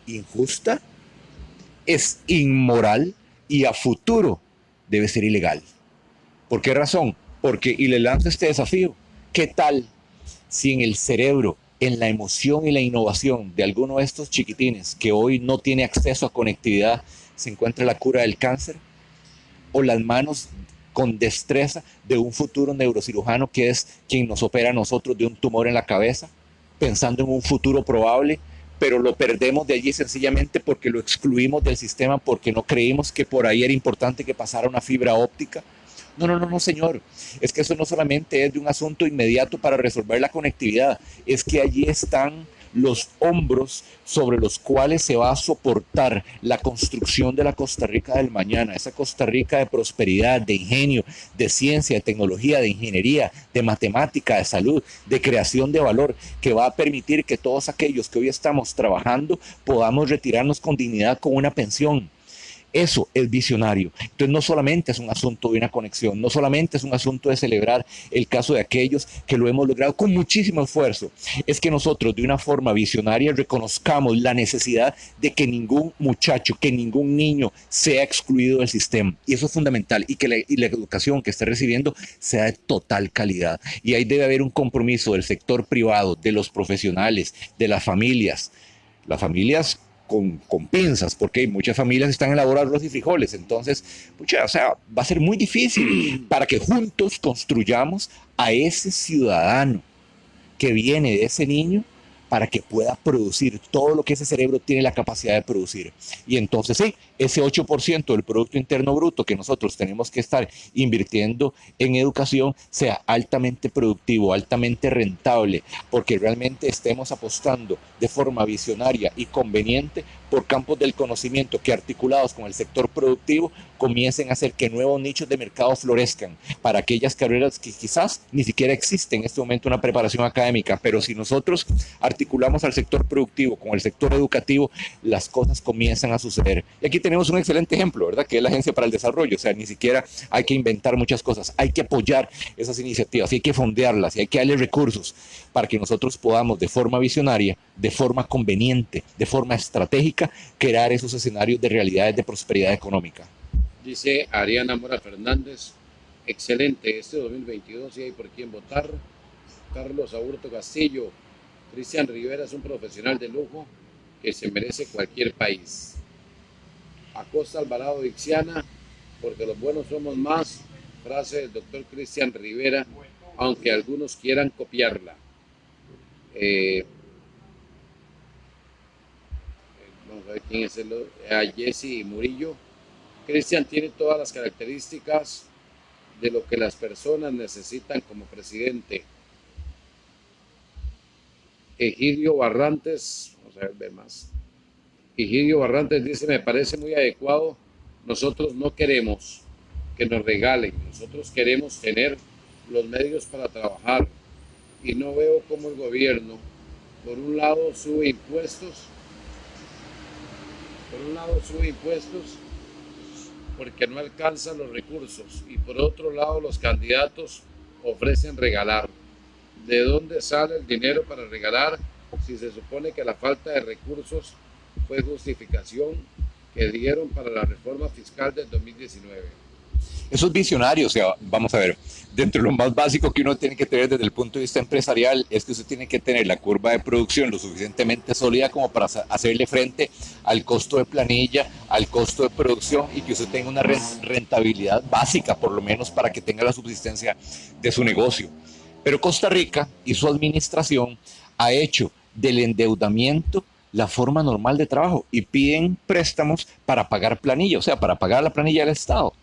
injusta, es inmoral y a futuro debe ser ilegal. ¿Por qué razón? Porque, y le lanzo este desafío, ¿qué tal si en el cerebro, en la emoción y la innovación de alguno de estos chiquitines que hoy no tiene acceso a conectividad se encuentra la cura del cáncer? ¿O las manos con destreza de un futuro neurocirujano que es quien nos opera a nosotros de un tumor en la cabeza, pensando en un futuro probable, pero lo perdemos de allí sencillamente porque lo excluimos del sistema, porque no creímos que por ahí era importante que pasara una fibra óptica? No, no, no, no, señor. Es que eso no solamente es de un asunto inmediato para resolver la conectividad, es que allí están los hombros sobre los cuales se va a soportar la construcción de la Costa Rica del mañana, esa Costa Rica de prosperidad, de ingenio, de ciencia, de tecnología, de ingeniería, de matemática, de salud, de creación de valor, que va a permitir que todos aquellos que hoy estamos trabajando podamos retirarnos con dignidad con una pensión. Eso es visionario. Entonces no solamente es un asunto de una conexión, no solamente es un asunto de celebrar el caso de aquellos que lo hemos logrado con muchísimo esfuerzo, es que nosotros de una forma visionaria reconozcamos la necesidad de que ningún muchacho, que ningún niño sea excluido del sistema. Y eso es fundamental, y que la educación que esté recibiendo sea de total calidad. Y ahí debe haber un compromiso del sector privado, de los profesionales, de las familias. Las familias con pinzas, porque muchas familias están en labor de arroz y frijoles. Entonces, pucha, o sea, va a ser muy difícil para que juntos construyamos a ese ciudadano que viene de ese niño para que pueda producir todo lo que ese cerebro tiene la capacidad de producir. Y entonces sí, ese 8% del Producto Interno Bruto que nosotros tenemos que estar invirtiendo en educación sea altamente productivo, altamente rentable, porque realmente estemos apostando de forma visionaria y conveniente por campos del conocimiento que articulados con el sector productivo comiencen a hacer que nuevos nichos de mercado florezcan para aquellas carreras que quizás ni siquiera existen en este momento una preparación académica, pero si nosotros articulamos al sector productivo con el sector educativo, las cosas comienzan a suceder. Y aquí tenemos un excelente ejemplo, ¿verdad? Que es la Agencia para el Desarrollo. O sea, ni siquiera hay que inventar muchas cosas, hay que apoyar esas iniciativas y hay que fondearlas y hay que darle recursos para que nosotros podamos de forma visionaria, de forma conveniente, de forma estratégica, crear esos escenarios de realidades de prosperidad económica. Dice Ariana Mora Fernández, excelente, este 2022 sí hay por quién votar. Carlos Aburto Castillo, Cristian Rivera es un profesional de lujo que se merece cualquier país. Acosta Alvarado Dixiana, porque los buenos somos más, frase del doctor Cristian Rivera, aunque algunos quieran copiarla. Vamos a ver quién es Jesse Murillo. Cristian tiene todas las características de lo que las personas necesitan como presidente. Egidio Barrantes, vamos a ver más. Egidio Barrantes dice, me parece muy adecuado, nosotros no queremos que nos regalen, nosotros queremos tener los medios para trabajar y no veo cómo el gobierno, por un lado sube impuestos, porque no alcanzan los recursos y por otro lado los candidatos ofrecen regalar. ¿De dónde sale el dinero para regalar si se supone que la falta de recursos fue justificación que dieron para la reforma fiscal del 2019? Eso es visionario, o sea, vamos a ver, dentro de lo más básico que uno tiene que tener desde el punto de vista empresarial es que usted tiene que tener la curva de producción lo suficientemente sólida como para hacerle frente al costo de planilla, al costo de producción y que usted tenga una rentabilidad básica, por lo menos para que tenga la subsistencia de su negocio. Pero Costa Rica y su administración ha hecho del endeudamiento la forma normal de trabajo y piden préstamos para pagar planilla, o sea, para pagar la planilla del Estado.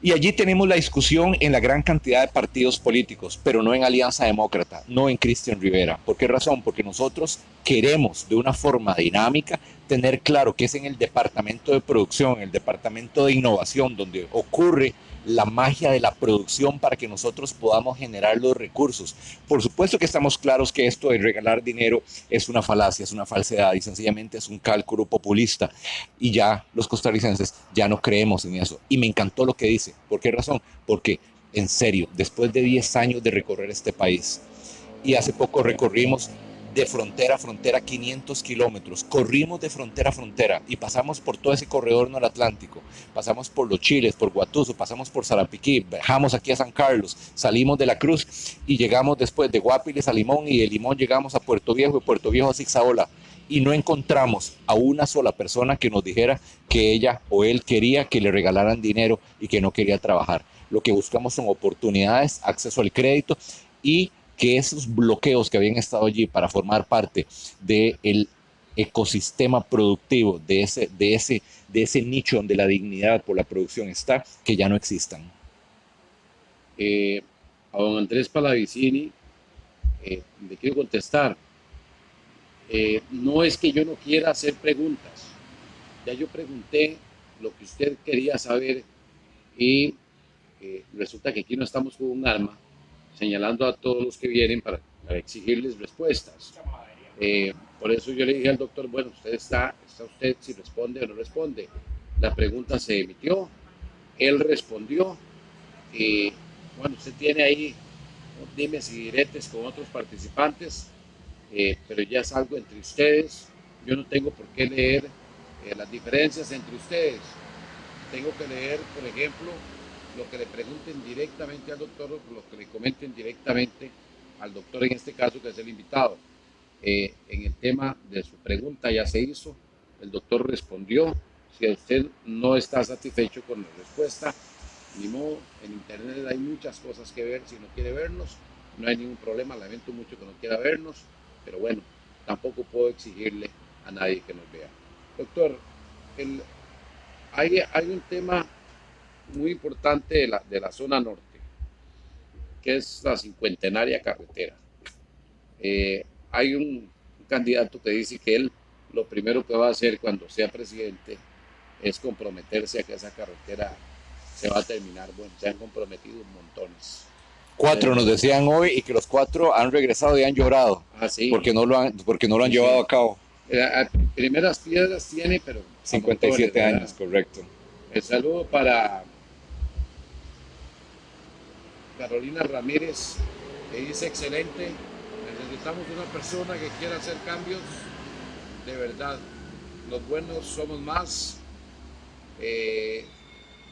Y allí tenemos la discusión en la gran cantidad de partidos políticos, pero no en Alianza Demócrata, no en Cristian Rivera. ¿Por qué razón? Porque nosotros queremos de una forma dinámica tener claro que es en el departamento de producción, en el departamento de innovación, donde ocurre la magia de la producción para que nosotros podamos generar los recursos. Por supuesto que estamos claros que esto de regalar dinero es una falacia, es una falsedad y sencillamente es un cálculo populista. Y ya los costarricenses ya no creemos en eso. Y me encantó lo que dice. ¿Por qué razón? Porque, en serio, después de 10 años de recorrer este país, y hace poco recorrimos de frontera a frontera 500 kilómetros, corrimos de frontera a frontera y pasamos por todo ese corredor noratlántico, pasamos por Los Chiles, por Guatuso, pasamos por Sarapiquí, bajamos aquí a San Carlos, salimos de La Cruz y llegamos después de Guapiles a Limón y de Limón llegamos a Puerto Viejo y Puerto Viejo a Zigzaola y no encontramos a una sola persona que nos dijera que ella o él quería que le regalaran dinero y que no quería trabajar. Lo que buscamos son oportunidades, acceso al crédito y que esos bloqueos que habían estado allí para formar parte del ecosistema productivo, de ese nicho donde la dignidad por la producción está, que ya no existan. A don Andrés Palavicini le quiero contestar. No es que yo no quiera hacer preguntas. Ya yo pregunté lo que usted quería saber y resulta que aquí no estamos con un arma señalando a todos los que vienen para exigirles respuestas. Por eso yo le dije al doctor, bueno, está usted si responde o no responde. La pregunta se emitió, él respondió, y bueno, usted tiene ahí dimes y diretes con otros participantes, pero ya es algo entre ustedes. Yo no tengo por qué leer las diferencias entre ustedes. Tengo que leer, por ejemplo, lo que le pregunten directamente al doctor o lo que le comenten directamente al doctor, en este caso, que es el invitado. En el tema de su pregunta ya se hizo, el doctor respondió. Si usted no está satisfecho con la respuesta, ni modo, en internet hay muchas cosas que ver. Si no quiere vernos, no hay ningún problema. Lamento mucho que no quiera vernos, pero bueno, tampoco puedo exigirle a nadie que nos vea. Doctor, hay un tema muy importante de la zona norte, que es la cincuentenaria carretera. Hay un candidato que dice que él lo primero que va a hacer cuando sea presidente es comprometerse a que esa carretera se va a terminar. Bueno, se han comprometido montones. 4 nos decían hoy y que los 4 han regresado y han llorado sí. porque no lo han llevado a cabo. Primeras piedras tiene, pero 57 montones, años, correcto. El saludo para Carolina Ramírez, que dice excelente. Necesitamos una persona que quiera hacer cambios de verdad. Los buenos somos más.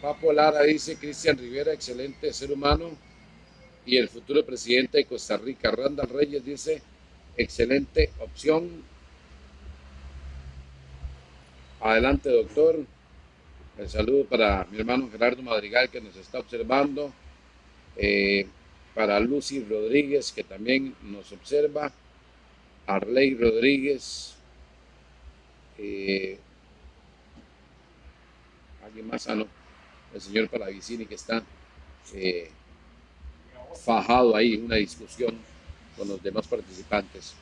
Papo Lara dice Cristian Rivera, excelente ser humano y el futuro presidente de Costa Rica. Randall Reyes dice excelente opción. Adelante, doctor. El saludo para mi hermano Gerardo Madrigal, que nos está observando. Para Lucy Rodríguez, que también nos observa. Arley Rodríguez. Alguien más, no. El señor Palavicini, que está fajado ahí en una discusión con los demás participantes.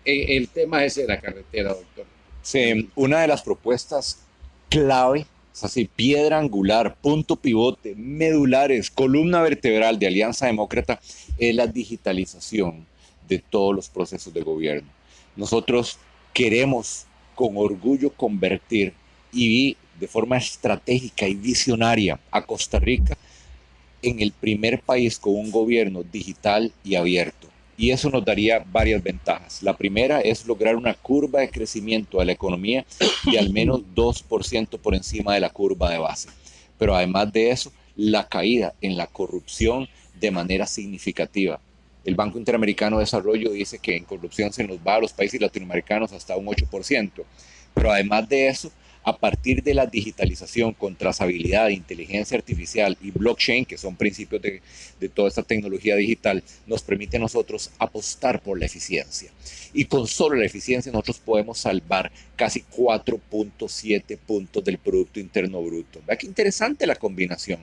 El tema ese de la carretera, doctor. Sí, una de las propuestas clave, es así, piedra angular, punto pivote, medulares, columna vertebral de Alianza Demócrata, es la digitalización de todos los procesos de gobierno. Nosotros queremos con orgullo convertir y de forma estratégica y visionaria a Costa Rica en el primer país con un gobierno digital y abierto. y eso nos daría varias ventajas. La primera es lograr una curva de crecimiento de la economía de al menos 2% por encima de la curva de base. Pero además de eso, la caída en la corrupción de manera significativa. El Banco Interamericano de Desarrollo dice que en corrupción se nos va a los países latinoamericanos hasta un 8%. Pero además de eso, a partir de la digitalización con trazabilidad, inteligencia artificial y blockchain, que son principios de toda esta tecnología digital, nos permite a nosotros apostar por la eficiencia. Y con solo la eficiencia nosotros podemos salvar casi 4.7 puntos del Producto Interno Bruto. Vea qué interesante la combinación.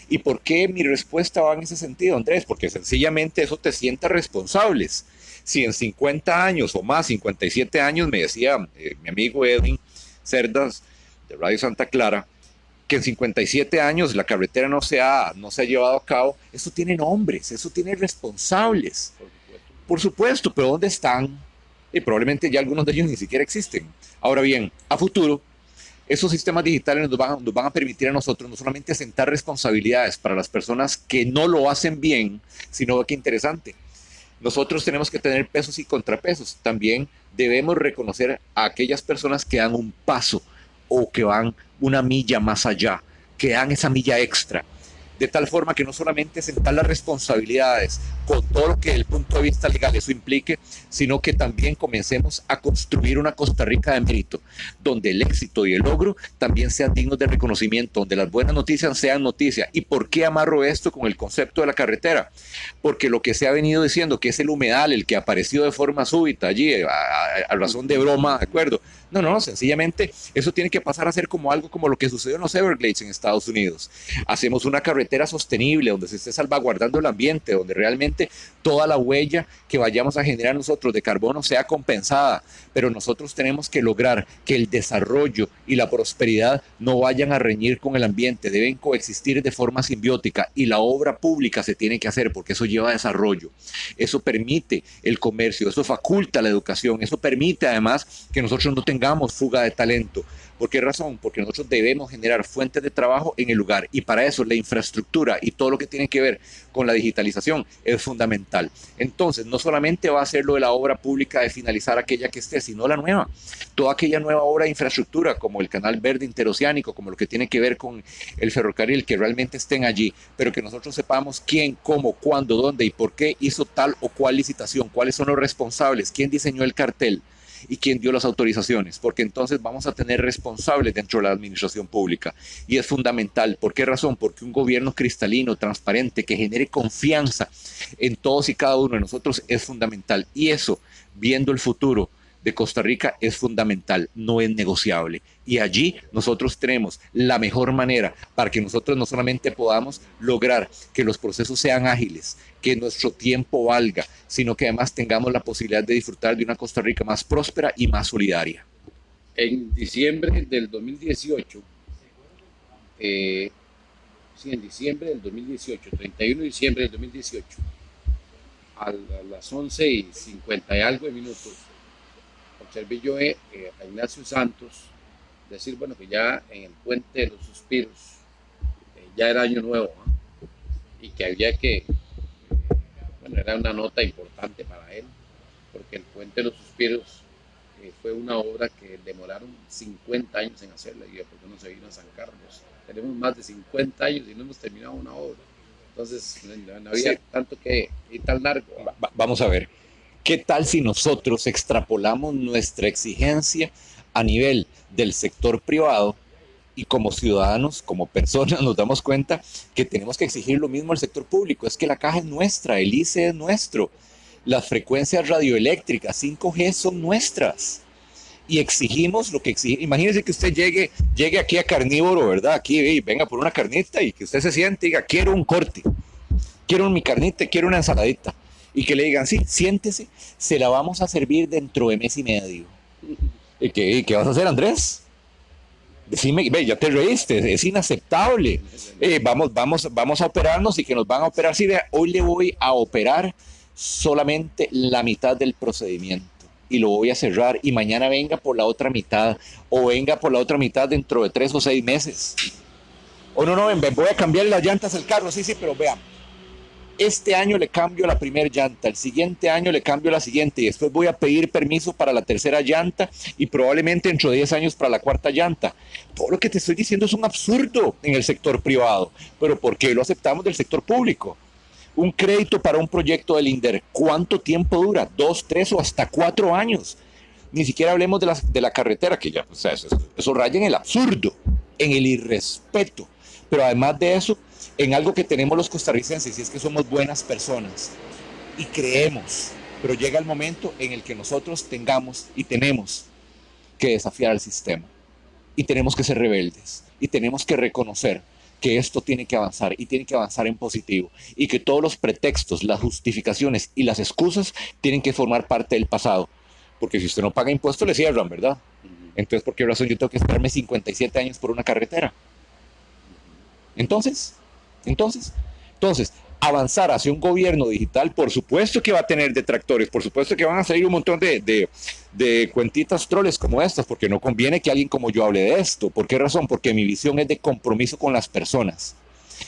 ¿Y por qué mi respuesta va en ese sentido, Andrés? Porque sencillamente eso te sienta responsables. Si en 50 años o más, 57 años, me decía mi amigo Edwin Cerdas de Radio Santa Clara, que en 57 años la carretera no se ha llevado a cabo, eso tiene nombres, eso tiene responsables. Por supuesto, pero ¿dónde están? Y probablemente ya algunos de ellos ni siquiera existen. Ahora bien, a futuro, esos sistemas digitales nos van a permitir a nosotros no solamente asentar responsabilidades para las personas que no lo hacen bien, sino que interesante. Nosotros tenemos que tener pesos y contrapesos. También debemos reconocer a aquellas personas que dan un paso o que van una milla más allá, que dan esa milla extra. De tal forma que no solamente sentar las responsabilidades con todo lo que desde el punto de vista legal eso implique, sino que también comencemos a construir una Costa Rica de mérito, donde el éxito y el logro también sean dignos de reconocimiento, donde las buenas noticias sean noticias. ¿Y por qué amarro esto con el concepto de la carretera? Porque lo que se ha venido diciendo, que es el humedal, el que apareció de forma súbita allí, a razón de broma, ¿de acuerdo? No, sencillamente eso tiene que pasar a ser como algo como lo que sucedió en los Everglades en Estados Unidos. Hacemos una carretera sostenible donde se esté salvaguardando el ambiente, donde realmente toda la huella que vayamos a generar nosotros de carbono sea compensada, pero nosotros tenemos que lograr que el desarrollo y la prosperidad no vayan a reñir con el ambiente, deben coexistir de forma simbiótica y la obra pública se tiene que hacer porque eso lleva a desarrollo, eso permite el comercio, eso faculta la educación, eso permite además que nosotros no tengamos fuga de talento. ¿Por qué razón? Porque nosotros debemos generar fuentes de trabajo en el lugar y para eso la infraestructura y todo lo que tiene que ver con la digitalización es fundamental. Entonces, no solamente va a ser lo de la obra pública de finalizar aquella que esté, sino la nueva. Toda aquella nueva obra de infraestructura, como el Canal Verde Interoceánico, como lo que tiene que ver con el ferrocarril, que realmente estén allí, pero que nosotros sepamos quién, cómo, cuándo, dónde y por qué hizo tal o cual licitación, cuáles son los responsables, quién diseñó el cartel y quién dio las autorizaciones, porque entonces vamos a tener responsables dentro de la administración pública. Y es fundamental. ¿Por qué razón? Porque un gobierno cristalino, transparente, que genere confianza en todos y cada uno de nosotros es fundamental. Y eso, viendo el futuro de Costa Rica, es fundamental, no es negociable. Y allí nosotros tenemos la mejor manera para que nosotros no solamente podamos lograr que los procesos sean ágiles, que nuestro tiempo valga, sino que además tengamos la posibilidad de disfrutar de una Costa Rica más próspera y más solidaria. En diciembre del 2018, en diciembre del 2018, 31 de diciembre del 2018, a las 11:50 y algo de minutos, observé yo a Ignacio Santos decir, bueno, que ya en el Puente de los Suspiros ya era año nuevo, ¿eh? Y que había que, bueno, era una nota importante para él, porque el Puente de los Suspiros fue una obra que demoraron 50 años en hacerla, y yo, ¿por qué no se vino a San Carlos? Tenemos más de 50 años y no hemos terminado una obra, entonces no había tanto que ir tan largo. Vamos a ver. ¿Qué tal si nosotros extrapolamos nuestra exigencia a nivel del sector privado y como ciudadanos, como personas, nos damos cuenta que tenemos que exigir lo mismo al sector público? Es que la caja es nuestra, el ICE es nuestro, las frecuencias radioeléctricas 5G son nuestras y exigimos lo que exigimos. Imagínese que usted llegue aquí a Carnívoro, ¿verdad? Aquí venga por una carnita y que usted se siente y diga, quiero un corte, quiero mi carnita, quiero una ensaladita. Y que le digan, sí, siéntese, se la vamos a servir dentro de mes y medio. ¿Y qué vas a hacer, Andrés? Decime, ve, ya te reíste, es inaceptable. Vamos a operarnos y que nos van a operar. Sí, vea, hoy le voy a operar solamente la mitad del procedimiento y lo voy a cerrar y mañana venga por la otra mitad o venga por la otra mitad dentro de 3 o 6 meses. O no, voy a cambiar las llantas del carro, sí, pero vean. este año le cambio la primera llanta, el siguiente año le cambio la siguiente y después voy a pedir permiso para la tercera llanta y probablemente dentro de 10 años para la cuarta llanta. Todo lo que te estoy diciendo es un absurdo en el sector privado, pero ¿por qué lo aceptamos del sector público? Un crédito para un proyecto del INDER, ¿cuánto tiempo dura? 2, 3 o hasta 4 años. Ni siquiera hablemos de la carretera, que ya, o sea, eso raya en el absurdo, en el irrespeto. Pero además de eso, en algo que tenemos los costarricenses, y es que somos buenas personas y creemos, pero llega el momento en el que nosotros tengamos y tenemos que desafiar al sistema y tenemos que ser rebeldes y tenemos que reconocer que esto tiene que avanzar y tiene que avanzar en positivo y que todos los pretextos, las justificaciones y las excusas tienen que formar parte del pasado, porque si usted no paga impuestos le cierran, ¿verdad? Entonces, ¿por qué razón yo tengo que esperarme 57 años por una carretera? Entonces, avanzar hacia un gobierno digital, por supuesto que va a tener detractores, por supuesto que van a salir un montón de cuentitas troles como estas, porque no conviene que alguien como yo hable de esto. ¿Por qué razón? Porque mi visión es de compromiso con las personas.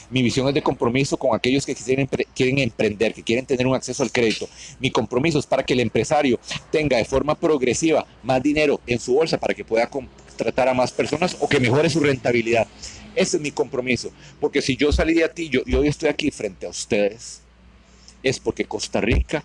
Mi visión es de compromiso con aquellos que quieren emprender, que quieren tener un acceso al crédito. Mi compromiso es para que el empresario tenga de forma progresiva más dinero en su bolsa para que pueda contratar a más personas o que mejore su rentabilidad. Ese es mi compromiso, porque si yo salí de aquí y hoy estoy aquí frente a ustedes, es porque Costa Rica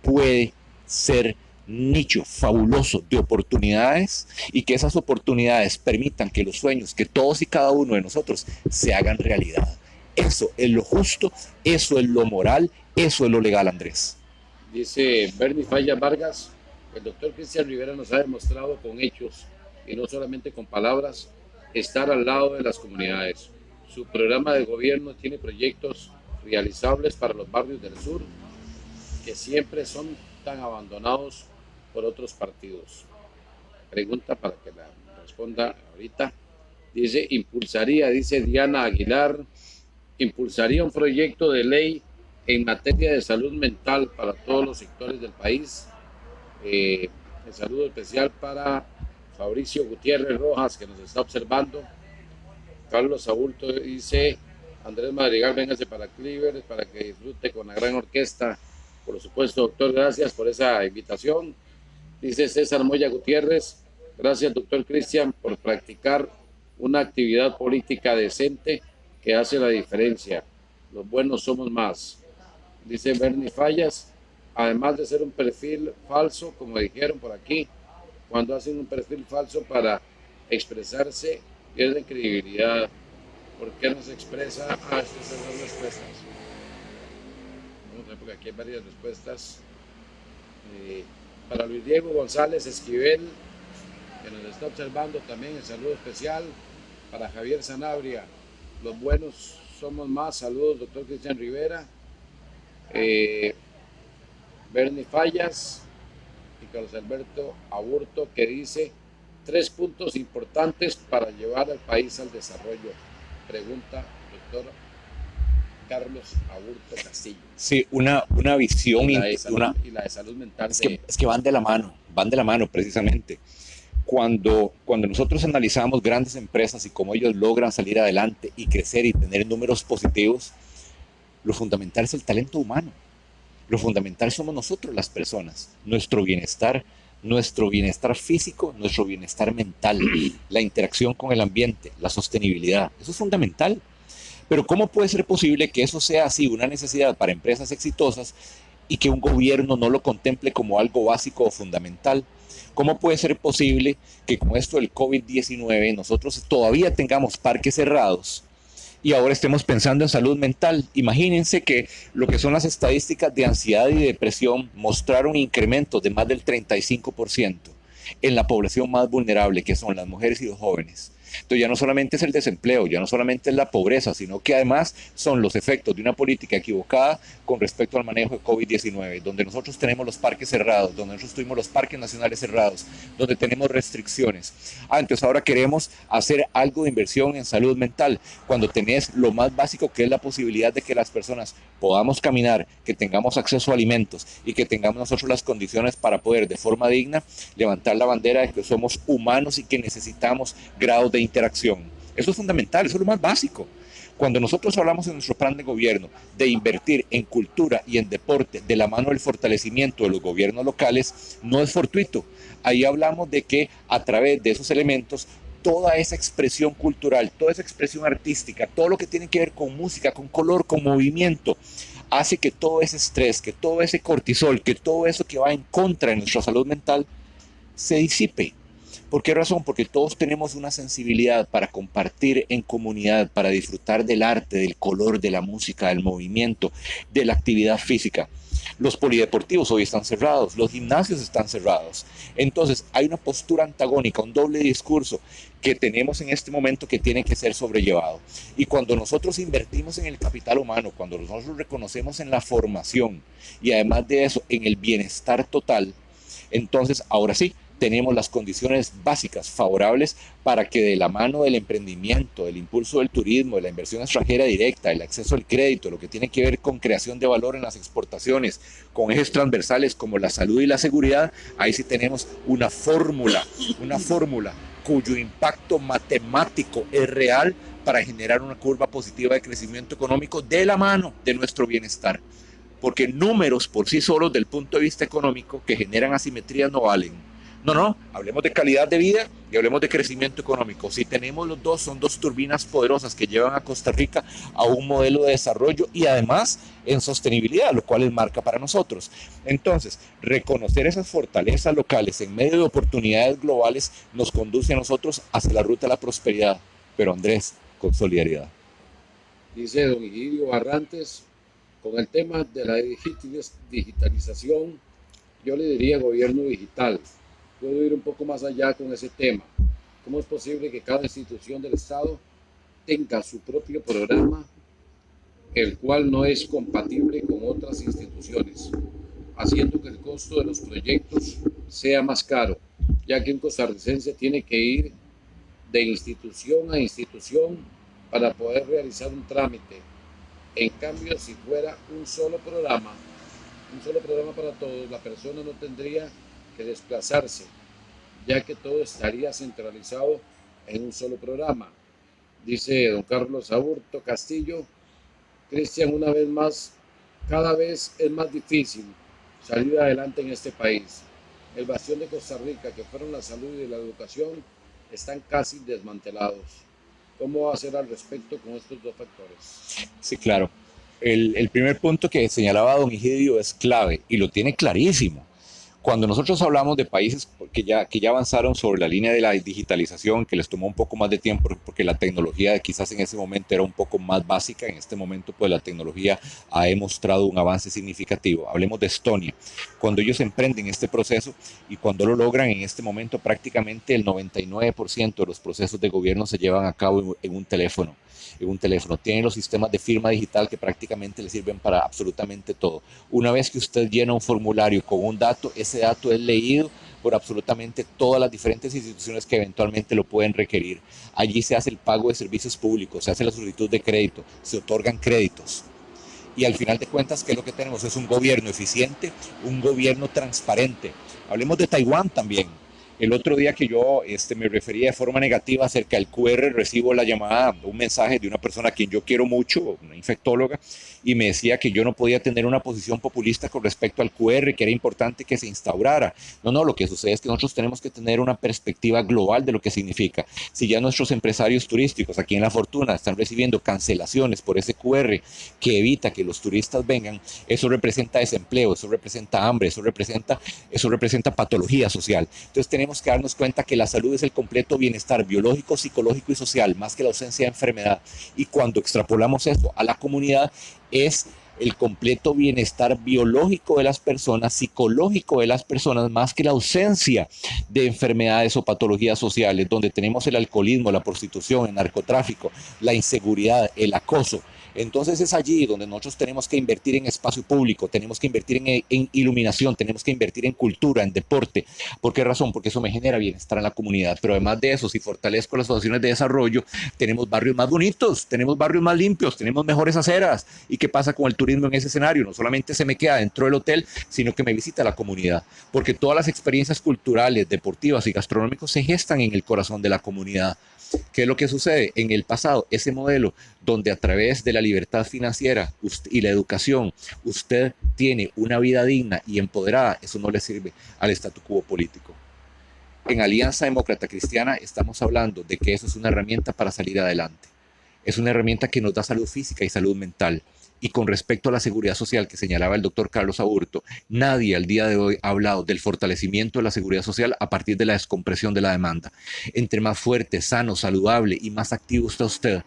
puede ser nicho fabuloso de oportunidades y que esas oportunidades permitan que los sueños que todos y cada uno de nosotros se hagan realidad. Eso es lo justo, eso es lo moral, eso es lo legal, Andrés. Dice Bernie Falla Vargas, el doctor Cristian Rivera nos ha demostrado con hechos y no solamente con palabras estar al lado de las comunidades. Su programa de gobierno tiene proyectos realizables para los barrios del sur que siempre son tan abandonados por otros partidos. Pregunta para que la responda ahorita. Dice, dice Diana Aguilar, impulsaría un proyecto de ley en materia de salud mental para todos los sectores del país. El saludo especial para Fabricio Gutiérrez Rojas, que nos está observando. Carlos Abulto dice, Andrés Madrigal, véngase para Cleaver para que disfrute con la gran orquesta. Por supuesto, doctor, gracias por esa invitación. Dice César Moya Gutiérrez, gracias, doctor Cristian, por practicar una actividad política decente que hace la diferencia. Los buenos somos más. Dice Bernie Fallas, además de ser un perfil falso, como dijeron por aquí, cuando hacen un perfil falso para expresarse, pierden credibilidad. ¿Por qué no se expresa? Estas son las respuestas. Vamos a ver, porque aquí hay varias respuestas. Para Luis Diego González Esquivel, que nos está observando también, el saludo especial. Para Javier Sanabria, los buenos somos más. Saludos, doctor Cristian Rivera. Bernie Fallas y Carlos Alberto Aburto, que dice 3 puntos importantes para llevar al país al desarrollo. Pregunta doctor Carlos Aburto Castillo. Sí, una visión y la de salud mental. Es que van de la mano precisamente. Cuando nosotros analizamos grandes empresas y cómo ellos logran salir adelante y crecer y tener números positivos, lo fundamental es el talento humano. Lo fundamental somos nosotros las personas, nuestro bienestar físico, nuestro bienestar mental, la interacción con el ambiente, la sostenibilidad. Eso es fundamental. Pero ¿cómo puede ser posible que eso sea así, una necesidad para empresas exitosas y que un gobierno no lo contemple como algo básico o fundamental? ¿Cómo puede ser posible que con esto del COVID-19 nosotros todavía tengamos parques cerrados y ahora estemos pensando en salud mental? Imagínense que lo que son las estadísticas de ansiedad y depresión mostraron incrementos de más del 35% en la población más vulnerable, que son las mujeres y los jóvenes. Entonces ya no solamente es el desempleo, ya no solamente es la pobreza, sino que además son los efectos de una política equivocada con respecto al manejo de COVID-19, donde nosotros tenemos los parques cerrados, donde nosotros tuvimos los parques nacionales cerrados, donde tenemos restricciones. Entonces ahora queremos hacer algo de inversión en salud mental, cuando tenés lo más básico, que es la posibilidad de que las personas podamos caminar, que tengamos acceso a alimentos y que tengamos nosotros las condiciones para poder de forma digna levantar la bandera de que somos humanos y que necesitamos grados de interacción. Eso es fundamental, eso es lo más básico. Cuando nosotros hablamos en nuestro plan de gobierno de invertir en cultura y en deporte de la mano del fortalecimiento de los gobiernos locales, no es fortuito. Ahí hablamos de que a través de esos elementos toda esa expresión cultural, toda esa expresión artística, todo lo que tiene que ver con música, con color, con movimiento, hace que todo ese estrés, que todo ese cortisol, que todo eso que va en contra de nuestra salud mental se disipe. ¿Por qué razón? Porque todos tenemos una sensibilidad para compartir en comunidad, para disfrutar del arte, del color, de la música, del movimiento, de la actividad física. Los polideportivos hoy están cerrados, los gimnasios están cerrados. Entonces hay una postura antagónica, un doble discurso que tenemos en este momento que tiene que ser sobrellevado. Y cuando nosotros invertimos en el capital humano, cuando nosotros reconocemos en la formación y además de eso en el bienestar total, entonces ahora sí, tenemos las condiciones básicas favorables para que de la mano del emprendimiento, del impulso del turismo, de la inversión extranjera directa, el acceso al crédito, lo que tiene que ver con creación de valor en las exportaciones, con ejes transversales como la salud y la seguridad, ahí sí tenemos una fórmula cuyo impacto matemático es real para generar una curva positiva de crecimiento económico de la mano de nuestro bienestar. Porque números por sí solos del punto de vista económico que generan asimetrías no valen. No, hablemos de calidad de vida y hablemos de crecimiento económico. Si tenemos los dos, son dos turbinas poderosas que llevan a Costa Rica a un modelo de desarrollo y además en sostenibilidad, lo cual es marca para nosotros. Entonces, reconocer esas fortalezas locales en medio de oportunidades globales nos conduce a nosotros hacia la ruta de la prosperidad. Pero Andrés, con solidaridad. Dice don Egidio Barrantes, con el tema de la digitalización, yo le diría gobierno digital. Puedo ir un poco más allá con ese tema. ¿Cómo es posible que cada institución del Estado tenga su propio programa, el cual no es compatible con otras instituciones, haciendo que el costo de los proyectos sea más caro, ya que un costarricense tiene que ir de institución a institución para poder realizar un trámite? En cambio, si fuera un solo programa para todos, la persona no tendría que desplazarse, ya que todo estaría centralizado en un solo programa. Dice don Carlos Aburto Castillo, Cristian, una vez más, cada vez es más difícil salir adelante en este país. El bastión de Costa Rica, que fueron la salud y la educación, están casi desmantelados. ¿Cómo va a ser al respecto con estos dos factores? Sí, claro. El primer punto que señalaba don Egidio es clave y lo tiene clarísimo. Cuando nosotros hablamos de países que ya avanzaron sobre la línea de la digitalización, que les tomó un poco más de tiempo porque la tecnología quizás en ese momento era un poco más básica, en este momento pues la tecnología ha demostrado un avance significativo. Hablemos de Estonia. Cuando ellos emprenden este proceso y cuando lo logran, en este momento prácticamente el 99% de los procesos de gobierno se llevan a cabo en un teléfono. Tienen los sistemas de firma digital que prácticamente le sirven para absolutamente todo. Una vez que usted llena un formulario con un dato, ese dato es leído por absolutamente todas las diferentes instituciones que eventualmente lo pueden requerir. Allí se hace el pago de servicios públicos, se hace la solicitud de crédito, se otorgan créditos. Y al final de cuentas, ¿qué es lo que tenemos? Es un gobierno eficiente, un gobierno transparente. Hablemos de Taiwán también. El otro día que yo me refería de forma negativa acerca del QR, recibo la llamada, un mensaje de una persona a quien yo quiero mucho, una infectóloga, y me decía que yo no podía tener una posición populista con respecto al QR, que era importante que se instaurara. No, lo que sucede es que nosotros tenemos que tener una perspectiva global de lo que significa. Si ya nuestros empresarios turísticos aquí en La Fortuna están recibiendo cancelaciones por ese QR que evita que los turistas vengan, eso representa desempleo, eso representa hambre, eso representa patología social. Entonces tenemos que darnos cuenta que la salud es el completo bienestar biológico, psicológico y social, más que la ausencia de enfermedad. Y cuando extrapolamos eso a la comunidad, es el completo bienestar biológico de las personas, psicológico de las personas, más que la ausencia de enfermedades o patologías sociales, donde tenemos el alcoholismo, la prostitución, el narcotráfico, la inseguridad, el acoso. Entonces es allí donde nosotros tenemos que invertir en espacio público, tenemos que invertir en iluminación, tenemos que invertir en cultura, en deporte. ¿Por qué razón? Porque eso me genera bienestar en la comunidad. Pero además de eso, si fortalezco las asociaciones de desarrollo, tenemos barrios más bonitos, tenemos barrios más limpios, tenemos mejores aceras. ¿Y qué pasa con el turismo en ese escenario? No solamente se me queda dentro del hotel, sino que me visita la comunidad. Porque todas las experiencias culturales, deportivas y gastronómicas se gestan en el corazón de la comunidad. ¿Qué es lo que sucede? En el pasado, ese modelo donde a través de la libertad financiera y la educación usted tiene una vida digna y empoderada, eso no le sirve al statu quo político. En Alianza Demócrata Cristiana estamos hablando de que eso es una herramienta para salir adelante. Es una herramienta que nos da salud física y salud mental. Y con respecto a la seguridad social que señalaba el doctor Carlos Aburto, nadie al día de hoy ha hablado del fortalecimiento de la seguridad social a partir de la descompresión de la demanda. Entre más fuerte, sano, saludable y más activo está usted,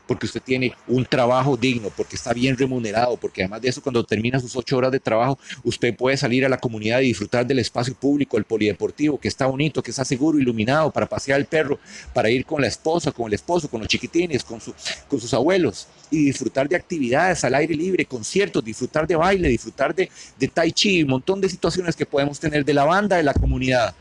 porque usted tiene un trabajo digno, porque está bien remunerado, porque además de eso, cuando termina sus 8 horas de trabajo, usted puede salir a la comunidad y disfrutar del espacio público, el polideportivo, que está bonito, que está seguro, iluminado, para pasear el perro, para ir con la esposa, con el esposo, con los chiquitines, con sus abuelos, y disfrutar de actividades al aire libre, conciertos, disfrutar de baile, disfrutar de tai chi, un montón de situaciones que podemos tener de la banda de la comunidad.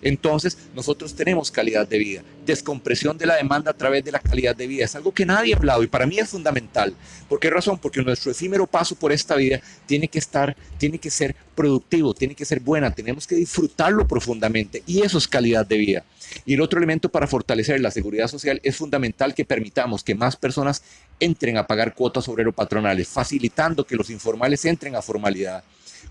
Entonces, nosotros tenemos calidad de vida, descompresión de la demanda a través de la calidad de vida. Es algo que nadie ha hablado y para mí es fundamental. ¿Por qué razón? Porque nuestro efímero paso por esta vida tiene que ser productivo, tiene que ser buena, tenemos que disfrutarlo profundamente y eso es calidad de vida. Y el otro elemento para fortalecer la seguridad social es fundamental que permitamos que más personas entren a pagar cuotas obrero-patronales, facilitando que los informales entren a formalidad,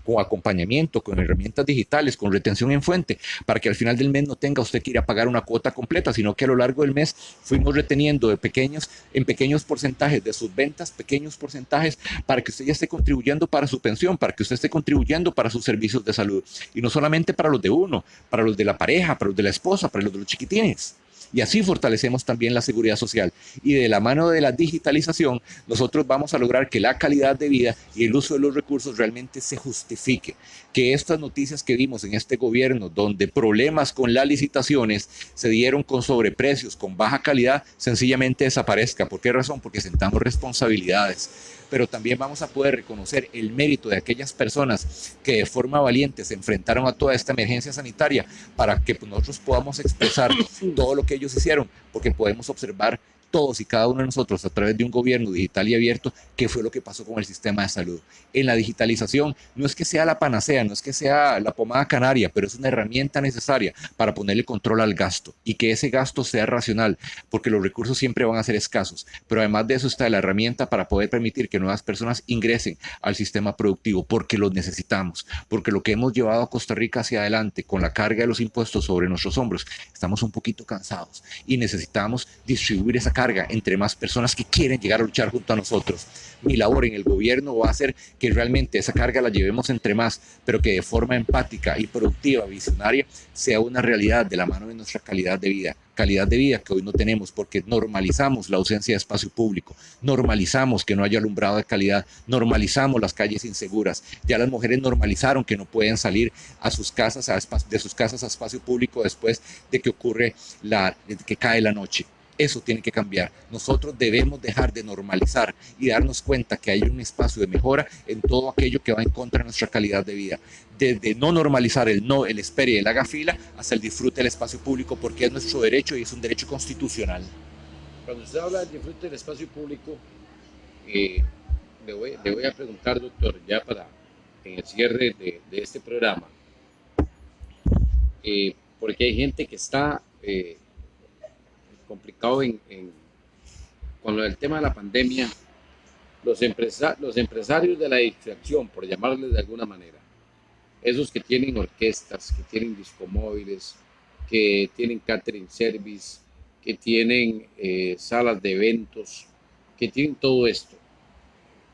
con acompañamiento, con herramientas digitales, con retención en fuente, para que al final del mes no tenga usted que ir a pagar una cuota completa, sino que a lo largo del mes fuimos reteniendo en pequeños porcentajes de sus ventas, pequeños porcentajes, para que usted ya esté contribuyendo para su pensión, para que usted esté contribuyendo para sus servicios de salud, y no solamente para los de uno, para los de la pareja, para los de la esposa, para los de los chiquitines. Y así fortalecemos también la seguridad social. Y de la mano de la digitalización, nosotros vamos a lograr que la calidad de vida y el uso de los recursos realmente se justifique. Que estas noticias que vimos en este gobierno, donde problemas con las licitaciones se dieron con sobreprecios, con baja calidad, sencillamente desaparezca. ¿Por qué razón? Porque sentamos responsabilidades. Pero también vamos a poder reconocer el mérito de aquellas personas que de forma valiente se enfrentaron a toda esta emergencia sanitaria para que nosotros podamos expresar todo lo que ellos hicieron, porque podemos observar todos y cada uno de nosotros a través de un gobierno digital y abierto qué fue lo que pasó con el sistema de salud. En la digitalización no es que sea la panacea, no es que sea la pomada canaria, pero es una herramienta necesaria para ponerle control al gasto y que ese gasto sea racional, porque los recursos siempre van a ser escasos, pero además de eso está la herramienta para poder permitir que nuevas personas ingresen al sistema productivo, porque los necesitamos, porque lo que hemos llevado a Costa Rica hacia adelante con la carga de los impuestos sobre nuestros hombros, estamos un poquito cansados y necesitamos distribuir esa carga entre más personas que quieren llegar a luchar junto a nosotros. Mi labor en el gobierno va a hacer que realmente esa carga la llevemos entre más, pero que de forma empática y productiva, visionaria, sea una realidad de la mano de nuestra calidad de vida que hoy no tenemos porque normalizamos la ausencia de espacio público, normalizamos que no haya alumbrado de calidad, normalizamos las calles inseguras, ya las mujeres normalizaron que no pueden salir a sus casas, de sus casas a espacio público después de que que cae la noche. Eso tiene que cambiar. Nosotros debemos dejar de normalizar y darnos cuenta que hay un espacio de mejora en todo aquello que va en contra de nuestra calidad de vida. Desde no normalizar el no, el espere y el haga fila, hasta el disfrute del espacio público, porque es nuestro derecho y es un derecho constitucional. Cuando usted habla del disfrute del espacio público, le voy a preguntar, doctor, ya para en el cierre de este programa, porque hay gente que está complicado con lo del tema de la pandemia, los empresarios de la distracción, por llamarles de alguna manera, esos que tienen orquestas, que tienen discomóviles, que tienen catering service, que tienen salas de eventos, que tienen todo esto.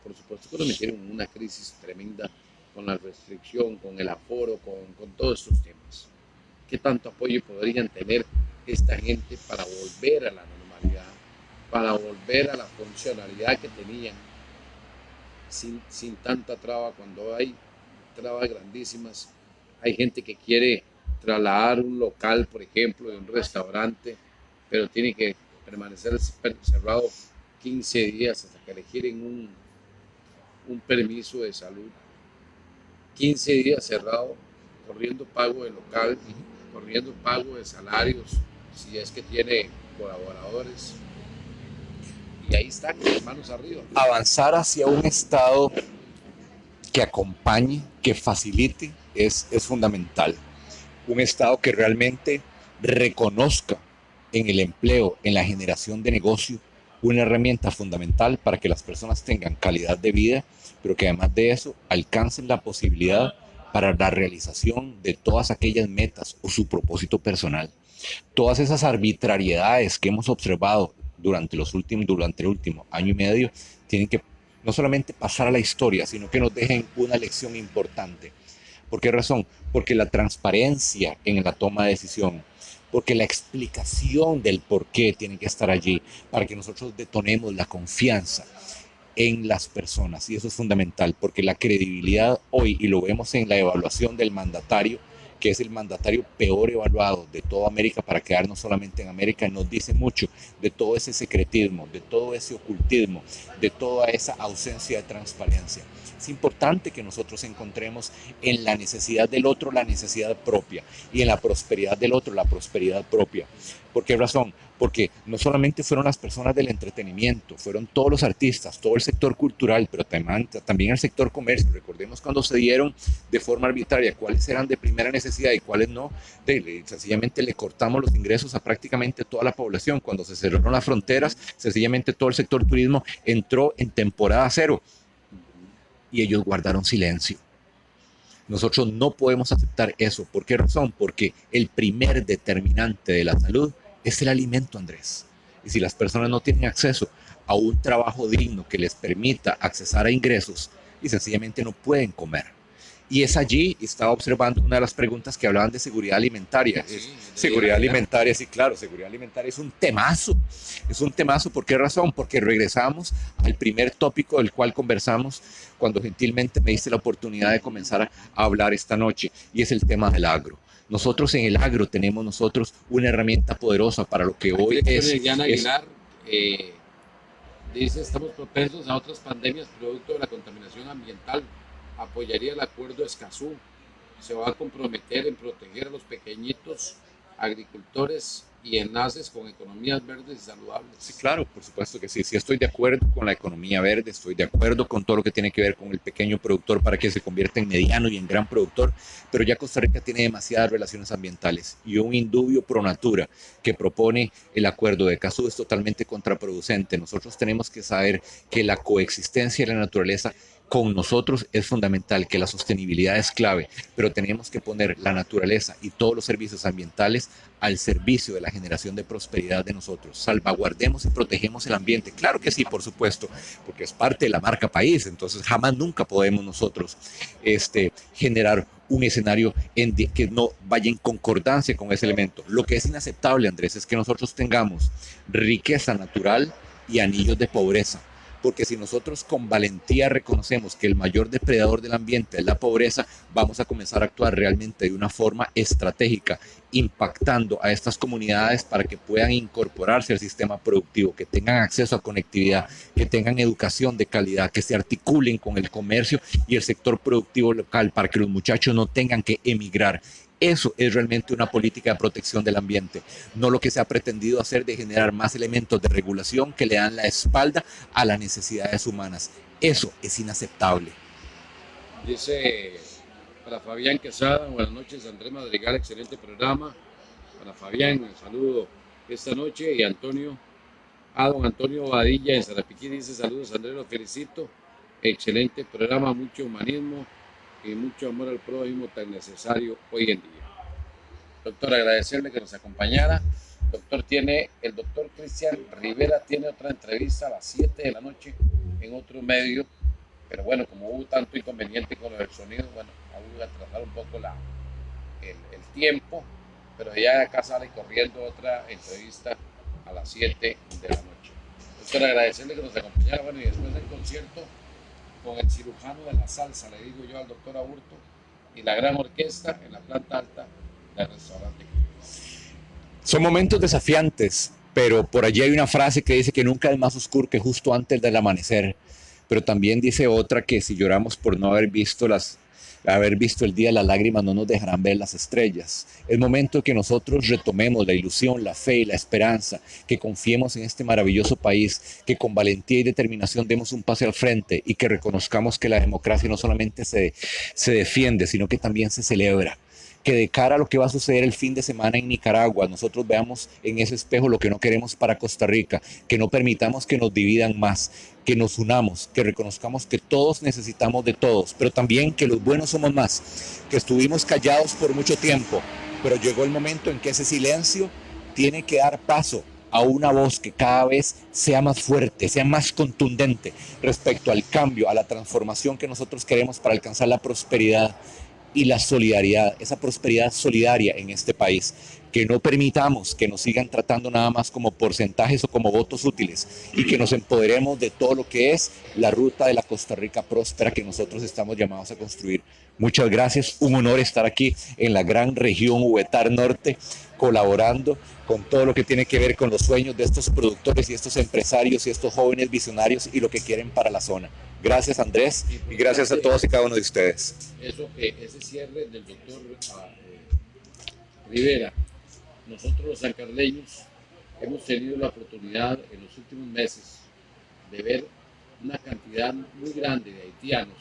Por supuesto que lo metieron en una crisis tremenda con la restricción, con el aforo, con todos estos temas. ¿Qué tanto apoyo podrían tener esta gente para volver a la normalidad, para volver a la funcionalidad que tenían sin tanta traba? Cuando hay trabas grandísimas, hay gente que quiere trasladar un local, por ejemplo, de un restaurante, pero tiene que permanecer cerrado 15 días hasta que le quieren un permiso de salud. 15 días cerrado, corriendo pago de local, corriendo pago de salarios, si es que tiene colaboradores, y ahí están, manos arriba. Avanzar hacia un Estado que acompañe, que facilite, es fundamental. Un Estado que realmente reconozca en el empleo, en la generación de negocio, una herramienta fundamental para que las personas tengan calidad de vida, pero que además de eso alcancen la posibilidad para la realización de todas aquellas metas o su propósito personal. Todas esas arbitrariedades que hemos observado durante el último año y medio tienen que no solamente pasar a la historia, sino que nos dejen una lección importante. ¿Por qué razón? Porque la transparencia en la toma de decisión, porque la explicación del por qué tiene que estar allí, para que nosotros detonemos la confianza en las personas. Y eso es fundamental, porque la credibilidad hoy, y lo vemos en la evaluación del mandatario, que es el mandatario peor evaluado de toda América para quedarnos solamente en América, nos dice mucho de todo ese secretismo, de todo ese ocultismo, de toda esa ausencia de transparencia. Es importante que nosotros encontremos en la necesidad del otro la necesidad propia y en la prosperidad del otro la prosperidad propia. ¿Por qué razón? Porque no solamente fueron las personas del entretenimiento, fueron todos los artistas, todo el sector cultural, pero también el sector comercio. Recordemos cuando se dieron de forma arbitraria cuáles eran de primera necesidad y cuáles no. Sencillamente le cortamos los ingresos a prácticamente toda la población. Cuando se cerraron las fronteras, sencillamente todo el sector turismo entró en temporada cero y ellos guardaron silencio. Nosotros no podemos aceptar eso. ¿Por qué razón? Porque el primer determinante de la salud es el alimento, Andrés. Y si las personas no tienen acceso a un trabajo digno que les permita accesar a ingresos, y sencillamente no pueden comer. Y es allí, estaba observando una de las preguntas que hablaban de seguridad alimentaria. Sí, seguridad alimentaria, sí, claro, seguridad alimentaria es un temazo. Es un temazo, ¿por qué razón? Porque regresamos al primer tópico del cual conversamos cuando gentilmente me diste la oportunidad de comenzar a hablar esta noche, y es el tema del agro. Nosotros en el agro tenemos nosotros una herramienta poderosa para lo que hoy es... Diana Aguilar dice, estamos propensos a otras pandemias producto de la contaminación ambiental. Apoyaría el acuerdo Escazú. Se va a comprometer en proteger a los pequeñitos agricultores y enlaces con economías verdes y saludables. Sí, claro, por supuesto que sí. Sí, estoy de acuerdo con la economía verde, estoy de acuerdo con todo lo que tiene que ver con el pequeño productor para que se convierta en mediano y en gran productor, pero ya Costa Rica tiene demasiadas relaciones ambientales y un indubio pro natura que propone el acuerdo de Escazú es totalmente contraproducente. Nosotros tenemos que saber que la coexistencia de la naturaleza con nosotros es fundamental, que la sostenibilidad es clave, pero tenemos que poner la naturaleza y todos los servicios ambientales al servicio de la generación de prosperidad de nosotros. Salvaguardemos y protegemos el ambiente. Claro que sí, por supuesto, porque es parte de la marca país, entonces jamás nunca podemos nosotros generar un escenario que no vaya en concordancia con ese elemento. Lo que es inaceptable, Andrés, es que nosotros tengamos riqueza natural y anillos de pobreza. Porque si nosotros con valentía reconocemos que el mayor depredador del ambiente es la pobreza, vamos a comenzar a actuar realmente de una forma estratégica, impactando a estas comunidades para que puedan incorporarse al sistema productivo, que tengan acceso a conectividad, que tengan educación de calidad, que se articulen con el comercio y el sector productivo local para que los muchachos no tengan que emigrar. Eso es realmente una política de protección del ambiente, no lo que se ha pretendido hacer de generar más elementos de regulación que le dan la espalda a las necesidades humanas. Eso es inaceptable. Dice para Fabián Quesada, buenas noches, Andrés Madrigal, excelente programa. Para Fabián, un saludo esta noche. Y Antonio, don Antonio Badilla en Sarapiquí dice, saludos Andrés, lo felicito. Excelente programa, mucho humanismo y mucho amor al prójimo tan necesario hoy en día. Doctor, agradecerle que nos acompañara. El doctor Cristian Rivera tiene otra entrevista a las 7 de la noche en otro medio, pero bueno, como hubo tanto inconveniente con el sonido, bueno, vamos a atrasar un poco el tiempo, pero ya acá sale corriendo otra entrevista a las 7 de la noche. Doctor, agradecerle que nos acompañara, bueno, y después del concierto con el cirujano de la salsa, le digo yo al doctor Aburto, y la gran orquesta en la planta alta del restaurante. Son momentos desafiantes, pero por allí hay una frase que dice que nunca es más oscuro que justo antes del amanecer, pero también dice otra que si lloramos por no haber visto el día, las lágrimas no nos dejarán ver las estrellas. Es momento que nosotros retomemos la ilusión, la fe y la esperanza, que confiemos en este maravilloso país, que con valentía y determinación demos un paso al frente y que reconozcamos que la democracia no solamente se defiende, sino que también se celebra. que de cara a lo que va a suceder el fin de semana en Nicaragua, nosotros veamos en ese espejo lo que no queremos para Costa Rica, que no permitamos que nos dividan más, que nos unamos, que reconozcamos que todos necesitamos de todos, pero también que los buenos somos más, que estuvimos callados por mucho tiempo, pero llegó el momento en que ese silencio tiene que dar paso a una voz que cada vez sea más fuerte, sea más contundente respecto al cambio, a la transformación que nosotros queremos para alcanzar la prosperidad y la solidaridad, esa prosperidad solidaria en este país. Que no permitamos que nos sigan tratando nada más como porcentajes o como votos útiles y que nos empoderemos de todo lo que es la ruta de la Costa Rica próspera que nosotros estamos llamados a construir. Muchas gracias, un honor estar aquí en la gran región Huetar Norte, colaborando con todo lo que tiene que ver con los sueños de estos productores y estos empresarios y estos jóvenes visionarios y lo que quieren para la zona. Gracias, Andrés, y gracias a todos y cada uno de ustedes. Ese cierre del doctor Rivera, nosotros los sancarleños hemos tenido la oportunidad en los últimos meses de ver una cantidad muy grande de haitianos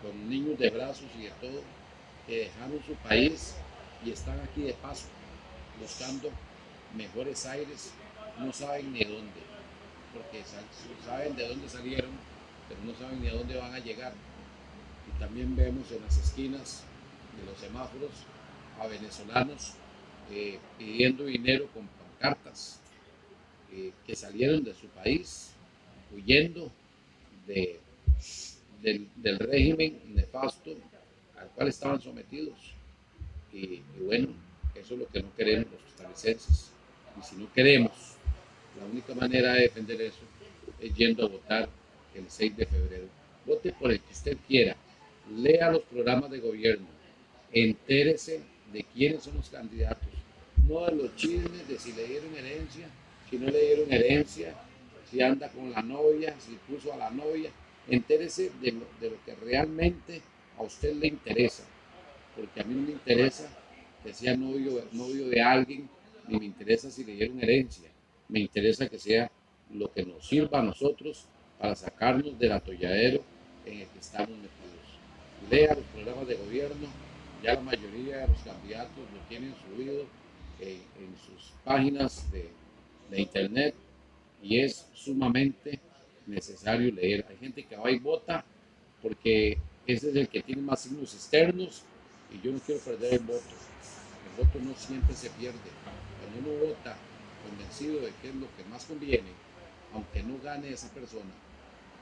con niños de brazos y de todo que dejaron su país y están aquí de paso buscando mejores aires, no saben ni dónde, porque saben de dónde salieron, pero no saben ni a dónde van a llegar. Y también vemos en las esquinas de los semáforos a venezolanos pidiendo dinero con pancartas que salieron de su país huyendo del régimen nefasto al cual estaban sometidos. Y bueno, eso es lo que no queremos los costarricenses. Y si no queremos, la única manera de defender eso es yendo a votar el 6 de febrero. Vote por el que usted quiera, lea los programas de gobierno, entérese de quiénes son los candidatos, no de los chismes de si le dieron herencia, si no le dieron herencia, si anda con la novia, si puso a la novia. Entérese de lo que realmente a usted le interesa, porque a mí no me interesa que sea novio de alguien, ni me interesa si le dieron herencia, me interesa que sea lo que nos sirva a nosotros para sacarnos del atolladero en el que estamos metidos. Lea los programas de gobierno, ya la mayoría de los candidatos lo tienen subido en sus páginas de internet y es sumamente necesario leer. Hay gente que va y vota porque ese es el que tiene más signos externos y yo no quiero perder el voto. El voto no siempre se pierde. Cuando uno vota convencido de que es lo que más conviene, aunque no gane esa persona,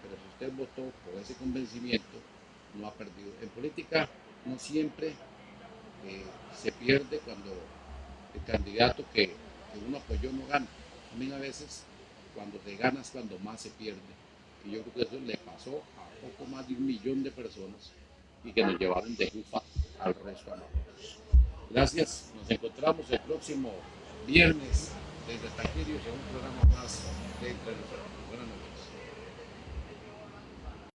pero si usted votó por ese convencimiento, no ha perdido. En política no siempre se pierde cuando el candidato que uno apoyó no gana. También a veces cuando se gana es cuando más se pierde. Y yo creo que eso le pasó a poco más de 1 millón de personas y que nos llevaron de jufa al resto a nosotros. Gracias, nos encontramos el próximo viernes desde Taquirios en un programa más de Entre Nosotros.